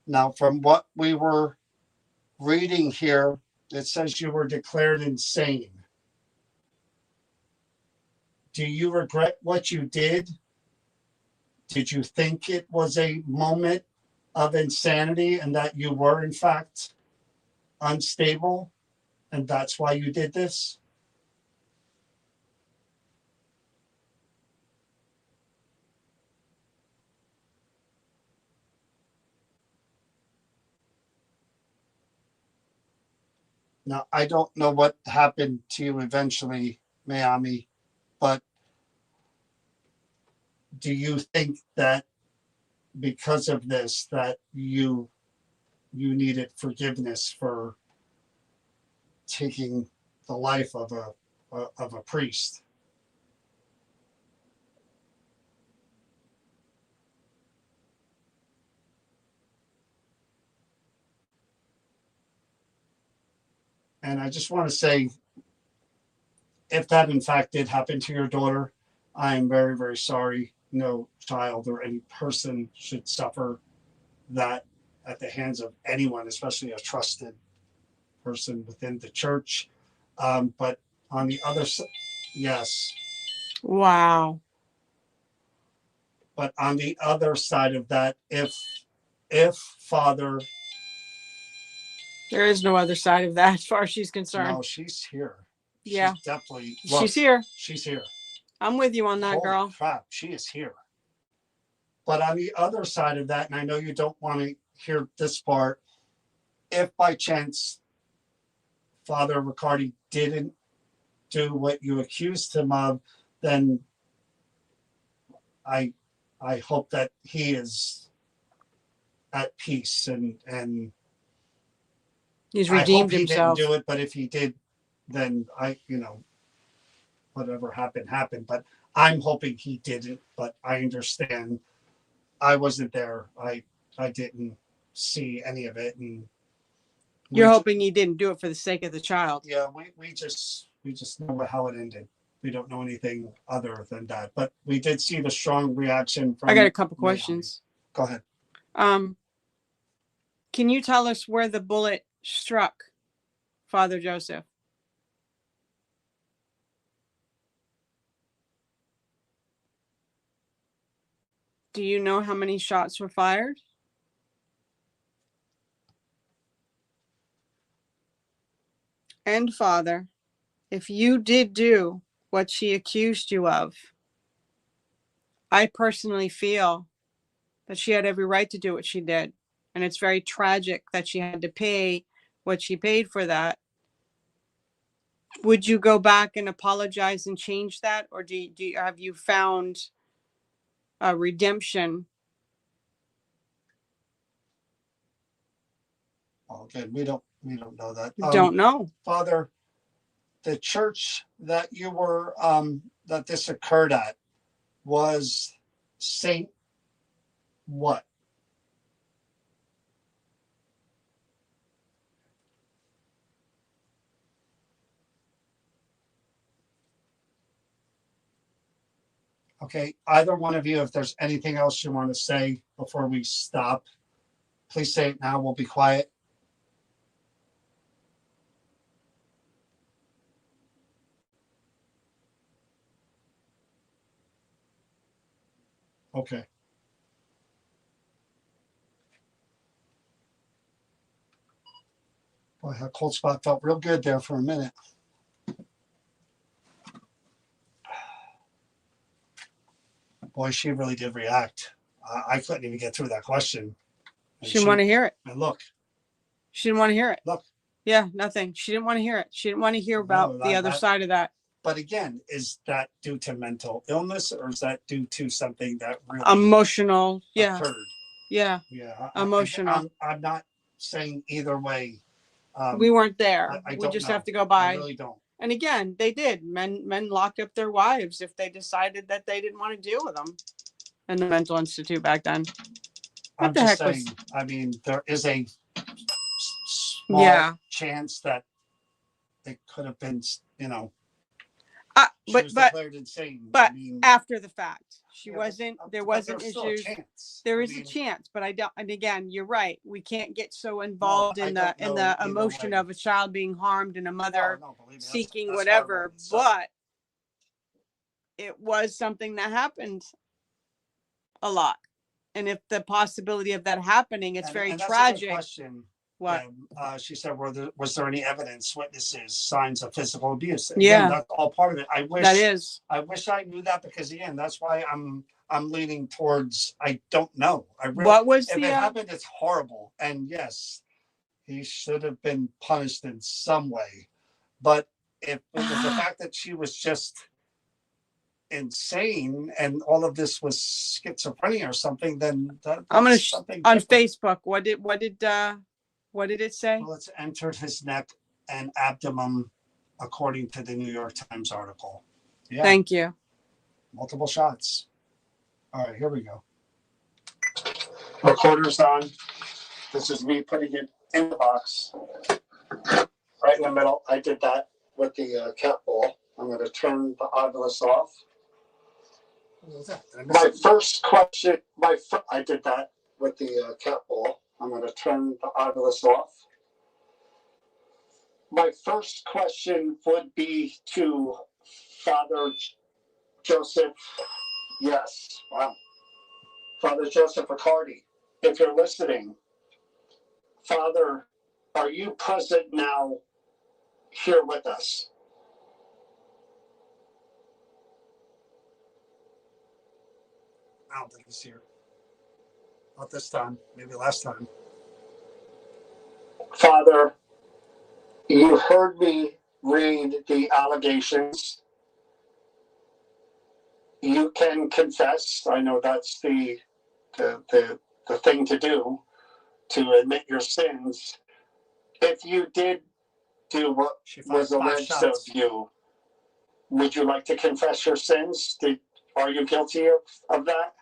Now, from what we were reading here, it says you were declared insane. Do you regret what you did? Did you think it was a moment of insanity and that you were, in fact, unstable and that's why you did this? Now, I don't know what happened to you eventually, Miami, but do you think that because of this that you needed forgiveness for taking the life of a priest? And I just want to say, if that in fact did happen to your daughter, I am very, very sorry. No child or any person should suffer that at the hands of anyone, especially a trusted person within the church. But on the other side, yes. Wow. But on the other side of that, if Father, There is no other side of that as far as she's concerned. no, she's here. Yeah. She's definitely. She's here. She's here. I'm with you on that, Holy girl. crap, she is here. But on the other side of that, and I know you don't want to hear this part, if by chance Father Riccardi didn't do what you accused him of, then I hope that he is at peace and He's I hope redeemed he himself. didn't do it, but if he did, then whatever happened. But I'm hoping he didn't, but I understand. I wasn't there. I didn't see any of it, and You're hoping he didn't do it for the sake of the child. yeah, we just know how it ended. We don't know anything other than that, but we did see the strong reaction from. I got a couple questions. Go ahead. Can you tell us where the bullet struck Father Joseph? Do you know how many shots were fired? And Father, if you did do what she accused you of, I personally feel that she had every right to do what she did. And it's very tragic that she had to pay what she paid for that. Would you go back and apologize and change that? Or have you found a redemption? Okay, we don't know that. Don't know. Father, the church that you were that this occurred at was Saint what? Okay, either one of you, if there's anything else you want to say before we stop, please say it now. We'll be quiet. Okay. Boy, that cold spot felt real good there for a minute. Boy, she really did react. I couldn't even get through that question. And She didn't want to hear it. And look. She didn't want to hear it. Look. Yeah, nothing. She didn't want to hear it. She didn't want to hear about the other side of that. But again, is that due to mental illness or is that due to something that really emotional? Yeah. Occurred? Yeah. Yeah. Emotional. I'm not saying either way. We weren't there. I We just know. have to go by. I really don't. And again, they did. Men locked up their wives if they decided that they didn't want to deal with them. in the mental institute back then. What I'm the just heck was- saying, I mean, there is a small Yeah. chance that it could have been, she But was declared insane. but I mean, after the fact, she yeah, wasn't. but There there's wasn't still a issues. chance. There I is a mean, chance, but I don't. And again, you're right. We can't get so involved I in don't the know either emotion way. of a child being harmed and a mother no, believe me, seeking that's whatever. horrible. So, But it was something that happened a lot, and if the possibility of that happening, it's very and that's a good tragic. question. What? She said, was there any evidence, witnesses, signs of physical abuse? Again, Yeah. that's all part of it. I wish That I knew that, because again, that's why I'm leaning towards I don't know. I really, what was if the? it happened, it's horrible, and yes, he should have been punished in some way. But if it was the fact that she was just insane and all of this was schizophrenia or something, then I'm gonna that's something on different. Facebook. What did it say? Well, it's entered his neck and abdomen, according to the New York Times article. Yeah, Thank you. multiple shots. All right, here we go. Recorder's on. This is me putting it in the box, right in the middle. I did that with the cat ball. I'm going to turn the Oculus off. What was that? My first question, I did that with the cat ball. I'm going to turn the Oculus off. My first question would be to Father Joseph. Yes, wow. Father Joseph Riccardi, if you're listening, Father, are you present now here with us? I don't think he's here. Not this time, maybe last time. Father, you heard me read the allegations. You can confess. I know that's the thing to do, to admit your sins. If you did do what was alleged of you, would you like to confess your sins? Are you guilty of that?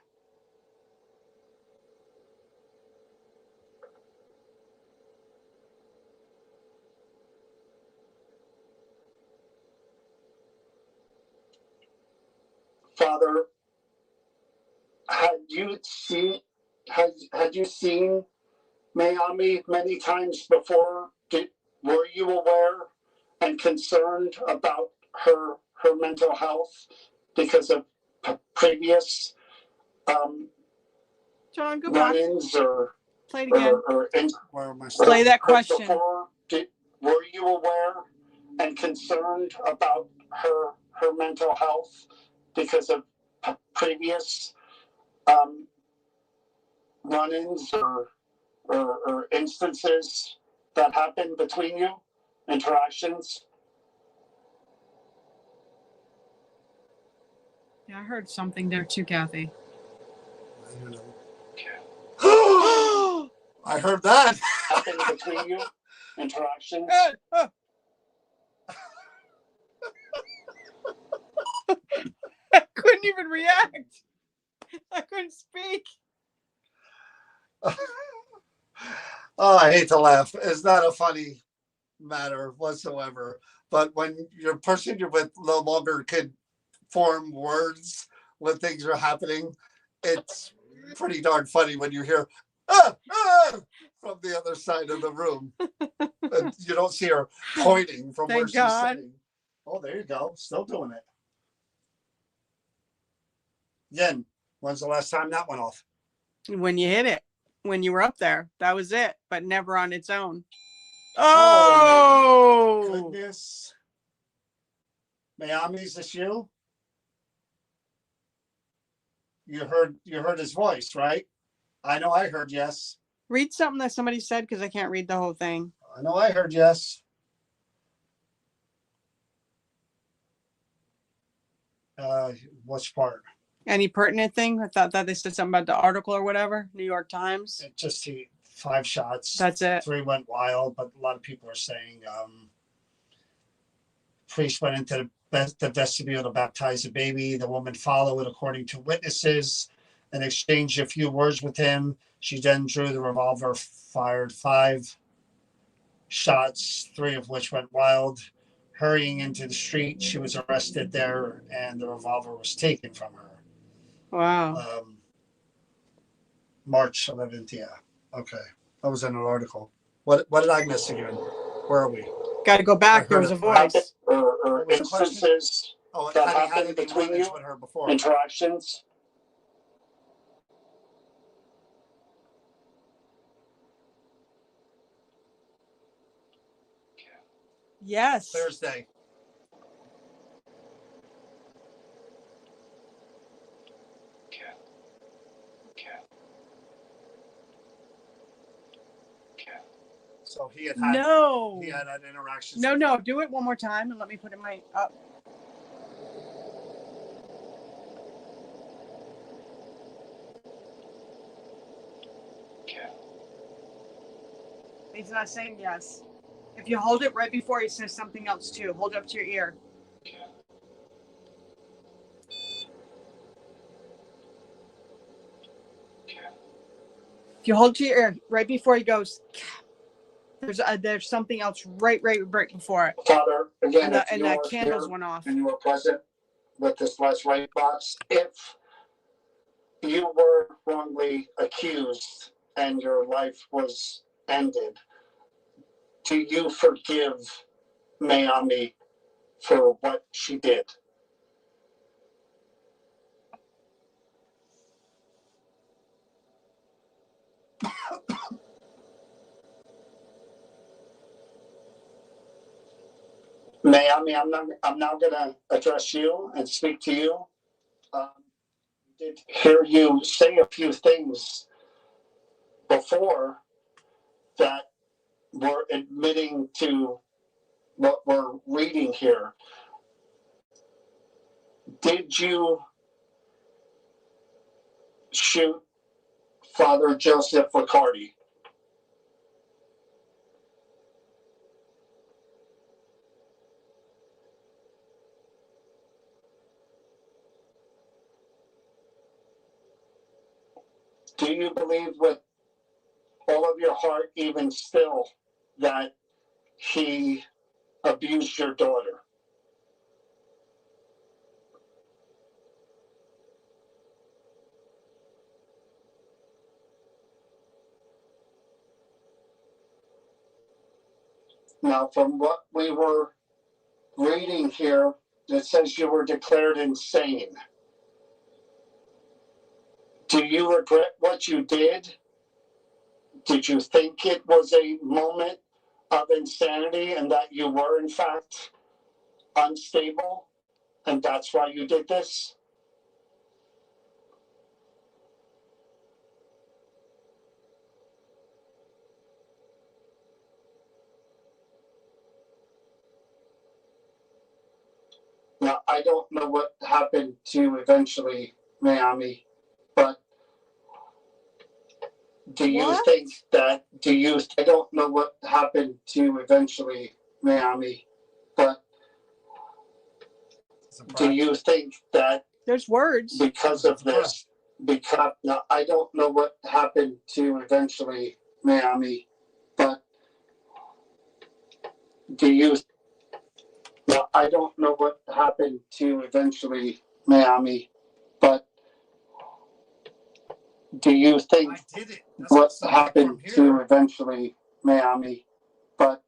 Father, had you seen Naomi many times before? Were you aware and concerned about her mental health because of previous John, go back. run-ins or Play it again. Play that question. Before, were you aware and concerned about her mental health because of previous run-ins or instances that happened between you, interactions? Yeah, I heard something there too, Kathy. I don't know. I heard that. Happened between you, interactions? I couldn't even react. I couldn't speak. Oh, I hate to laugh. It's not a funny matter whatsoever. But when your person you're with no longer could form words when things are happening, it's pretty darn funny when you hear from the other side of the room. And you don't see her pointing from where Thank God. she's sitting. Oh, there you go. Still doing it. Yen, when's the last time that went off? When you hit it, when you were up there, that was it, but never on its own. Oh, Oh, goodness. Miami's this you? You heard his voice, right? I know I heard yes. Read something that somebody said because I can't read the whole thing. I know I heard yes. Which part? Any pertinent thing? I thought that they said something about the article or whatever. New York Times. It just 5 shots. That's it. 3 went wild, but a lot of people are saying priest went into the vestibule to baptize the baby. The woman followed, according to witnesses. and exchanged a few words with him. She then drew the revolver, fired 5 shots, 3 of which went wild. Hurrying into the street, she was arrested there, and the revolver was taken from her. Wow. March 11th, yeah. Okay. That was in an article. What did I miss again? Where are we? Got to go back. There was a voice. Or instances Oh, that had he happened any between dealings you? with her before? Interactions? Yes. Thursday. So he had No. he had interactions. No. Do it one more time and let me put it in my up. He's not saying yes. If you hold it right before he says something else too, hold it up to your ear. If you hold to your ear right before he goes, there's something else right before it. Father, again, And the candles went off. and you were present with this last right box, if you were wrongly accused and your life was ended, do you forgive Mayami for what she did? Mayami, I'm now going to address you and speak to you. Did hear you say a few things before that were admitting to what we're reading here. Did you shoot Father Joseph Riccardi? Do you believe with all of your heart, even still, that he abused your daughter? Now, from what we were reading here, it says you were declared insane. Do you regret what you did? Did you think it was a moment of insanity and that you were, in fact, unstable? And that's why you did this? Now, I don't know what happened to eventually Mayami, but do you What? think that, I don't know what happened to eventually Mayami, but do you think that There's words. because of this, now, I don't know what happened to eventually Mayami, but do you, now, I don't know what happened to eventually Mayami, but do you think I did it. That's what something happened from to here. eventually Mayami, but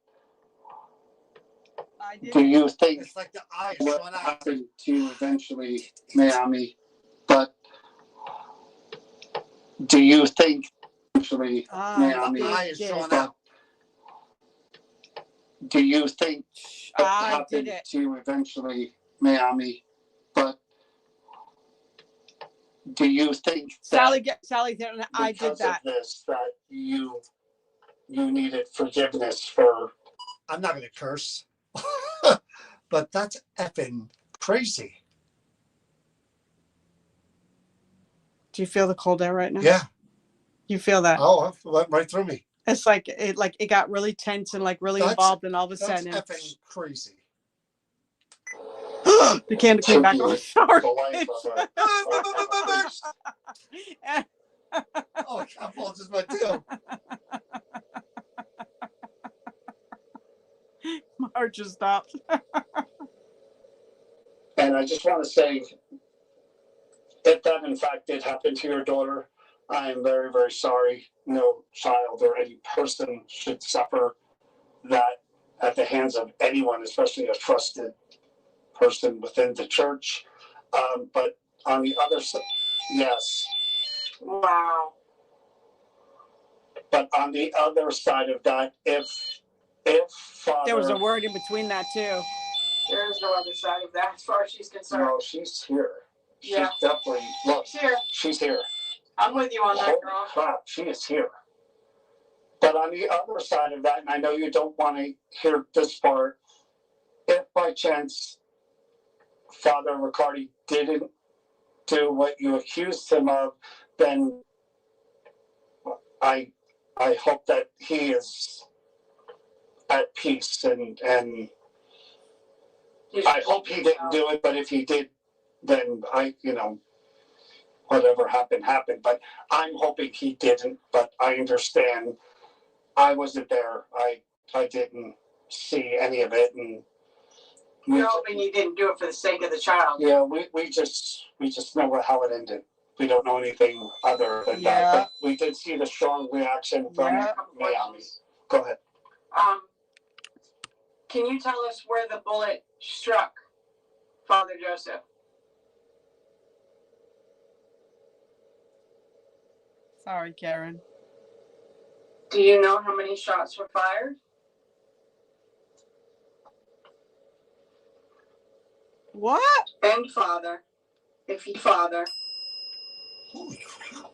I did do it. you think It's like the eyes what showing out. happened to eventually Mayami, but do you think eventually The Mayami, eye is did showing it. out. do you think what I happened did it. to eventually Mayami, but do you think Sally, that Sally, I did because that. of this that you needed forgiveness for? I'm not going to curse, but that's effing crazy. Do you feel the cold air right now? Yeah. You feel that? Oh, it went right through me. It's like it got really tense and like really That's- involved, and all of a That's sudden, effing crazy. The candle came back on. Sorry. the life of a priest. Oh, I can't fall just my too. My heart just stopped. And I just want to say, if that in fact did happen to your daughter, I am very, very sorry. No child or any person should suffer that at the hands of anyone, especially a trusted person within the church. But on the other side, yes. Wow. But on the other side of that, if Father, There was a word in between that too. There is no other side of that as far as she's concerned. no, she's here. She's Yeah. definitely look. She's here. She's here. I'm with you on that, Holy girl. crap, she is here. But on the other side of that, and I know you don't want to hear this part, if by chance Father Riccardi didn't do what you accused him of, then I hope that he is at peace and I hope he didn't do it, but if he did, then whatever happened, happened. But I'm hoping he didn't, but I understand. I wasn't there. I didn't see any of it. And You're hoping you didn't do it for the sake of the child. yeah, we just know how it ended. We don't know anything other than that. But we did see the strong reaction from Miami. Go ahead. Can you tell us where the bullet struck Father Joseph? Sorry, Karen. Do you know how many shots were fired? What? And Father, if he Father. Holy crap.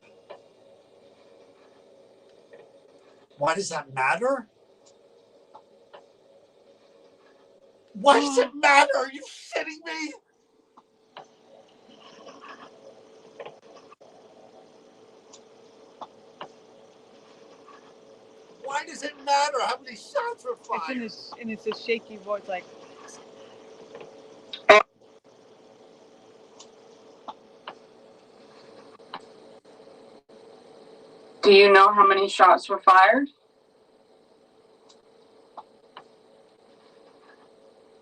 Why does that matter? Why does it matter? Are you shitting me? Why does it matter how many shots were fired? It's a shaky voice, like. Do you know how many shots were fired?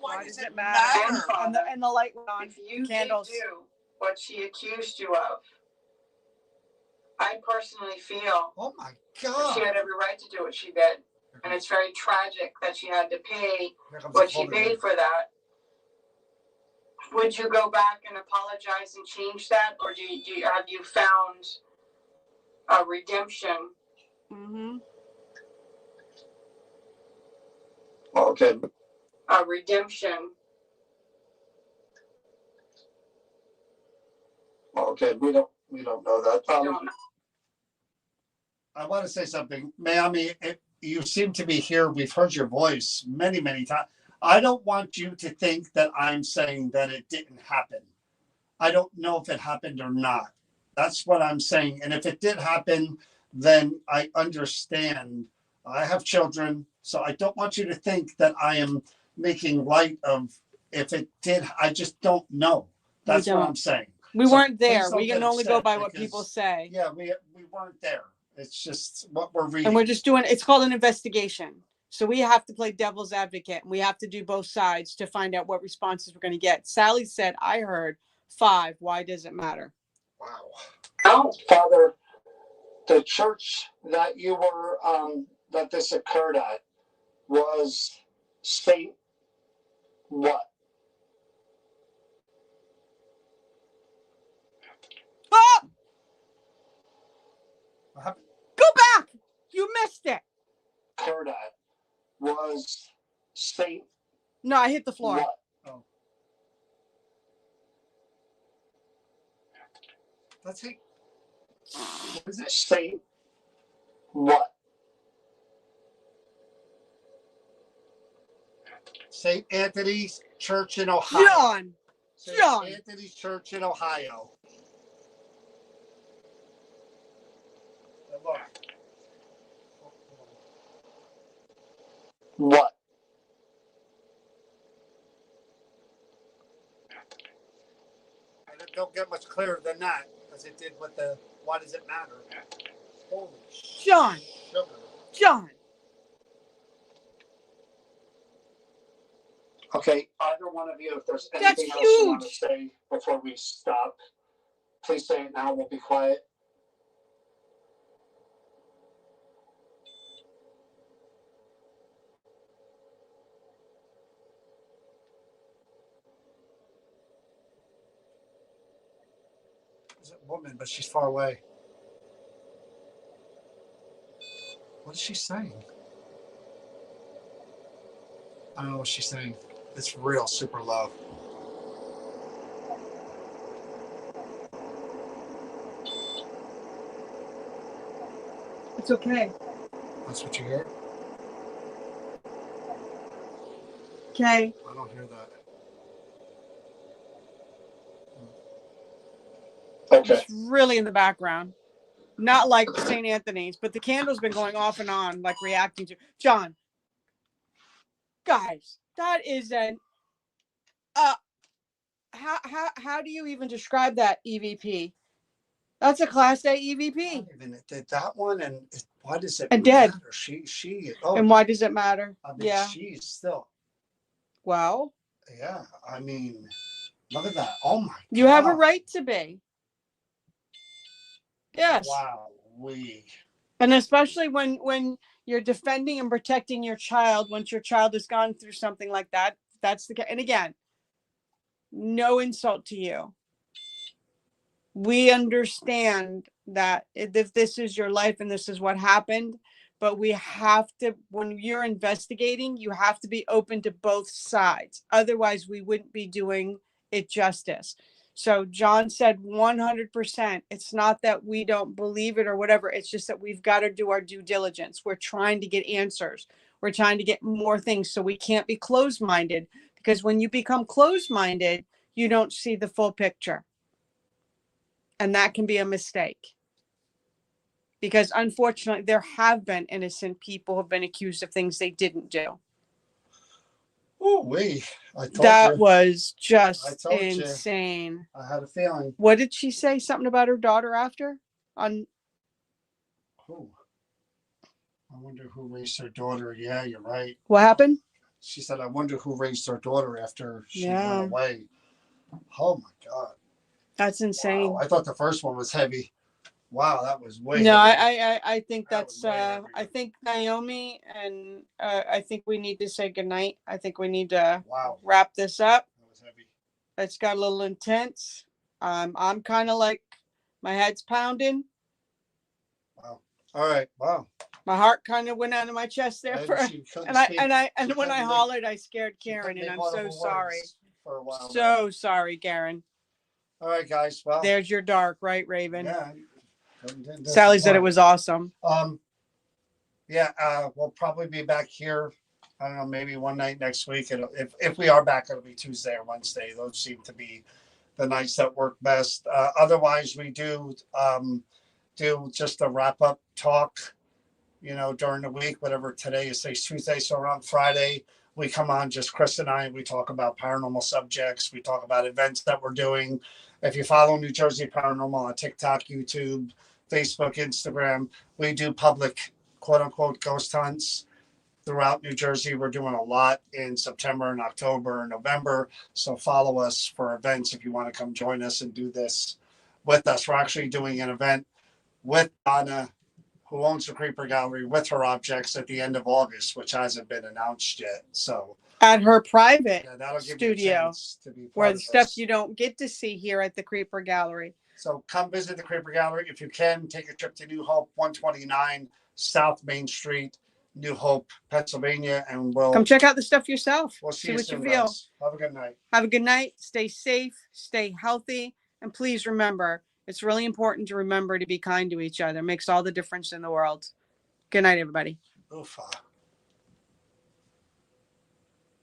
Why does it matter? And the light went on. If you Candles. did do what she accused you of, I personally feel Oh my that she God. had every right to do what she did. And it's very tragic that she had to pay what she paid for that. Would you go back and apologize and change that? Or have you found a redemption? Mm-hmm. Okay. A redemption. Okay. We don't know that. I don't know. I want to say something. Miami, you seem to be here. We've heard your voice many, many times. I don't want you to think that I'm saying that it didn't happen. I don't know if it happened or not. That's what I'm saying. And if it did happen, then I understand. I have children, so I don't want you to think that I am making light of if it did. I just don't know. That's what I'm saying. We weren't there. please don't We can get only go upset by what because- people say. Yeah, we weren't there. It's just what we're reading. And we're just doing, it's called an investigation. So we have to play devil's advocate and we have to do both sides to find out what responses we're going to get. Sally said, I heard 5. Why does it matter? Wow. Oh, Father, the church that you were that this occurred at was Saint what? Oh, What happened? go back. You missed it. Occurred at was Saint No, I hit the floor. what? Oh. Let's see. What is it? Saint what? St. Anthony's Church in Ohio. John. St. John. Anthony's Church in Ohio. And look. What? get much clearer than that as it did with the why does it matter? Holy John. sugar. John. Okay, either one of you, if there's That's anything else you want to huge. say before we stop, please say it now. We'll be quiet. It's a woman, but she's far away. What is she saying? I don't know what she's saying. It's real super low. It's okay. That's what you hear? Okay. I don't hear that. Okay. It's really in the background. Not like St. Anthony's, but the candle's been going off and on, like reacting to John. Guys, that is an how do you even describe that EVP? That's a class A EVP. Even it did that one, and why does it And dead. matter? She. Oh, And why does it matter? I mean, Yeah. she's still. Well, Yeah, I mean, look at that. Oh my. you have a God. right to be. Yes. Wow. And especially when you're defending and protecting your child, once your child has gone through something like that, that's the, and again, no insult to you. We understand that if this is your life and this is what happened, but we have to, when you're investigating, you have to be open to both sides. Otherwise, we wouldn't be doing it justice. So John said 100%. It's not that we don't believe it or whatever. It's just that we've got to do our due diligence. We're trying to get answers. We're trying to get more things. So we can't be closed-minded, because when you become closed-minded, you don't see the full picture. And that can be a mistake. Because unfortunately, there have been innocent people who have been accused of things they didn't do. Oh, I told That you. was just I told you. insane. I had a feeling. What did she say? Something about her daughter after? On Who? I wonder who raised her daughter. Yeah, you're right. what happened? She said, I wonder who raised her daughter after she Yeah. went away. Oh my God. That's insane. Wow. I thought the first one was heavy. Wow, that was way No, heavy. I think That that's was way heavy. I think Naomi and I think we need to say goodnight. I think we need to Wow. wrap this up. That was heavy. It's got a little intense. I'm kind of like, my head's pounding. Wow. All right. Wow. My heart kind of went out of my chest there for, and when I hollered, I scared Karen, and I'm so sorry. For a while. So sorry, Karen. All right, guys. Well, There's your dark, right, Raven? Yeah. Sally said it was awesome. Yeah, we'll probably be back here. I don't know, maybe one night next week. If we are back, it'll be Tuesday or Wednesday. Those seem to be the nights that work best. Otherwise, we do just a wrap up talk, during the week, whatever today is, say Tuesday. So around Friday, we come on, just Chris and I, and we talk about paranormal subjects. We talk about events that we're doing. If you follow New Jersey Paranormal on TikTok, YouTube, Facebook, Instagram, we do public, quote unquote, ghost hunts throughout New Jersey. We're doing a lot in September and October and November. So follow us for events if you want to come join us and do this with us. We're actually doing an event with Donna, who owns the Creeper Gallery, with her objects at the end of August, which hasn't been announced yet. So at her private that'll give studio, you a chance to be part where of the stuff this. you don't get to see here at the Creeper Gallery. So come visit the Creeper Gallery if you can. Take a trip to New Hope, 129 South Main Street, New Hope, Pennsylvania, and we'll come check out the stuff yourself. We'll see you what soon, you feel. guys. Have a good night. Have a good night. Stay safe. Stay healthy. And please remember, it's really important to remember to be kind to each other. It makes all the difference in the world. Good night, everybody. Oof.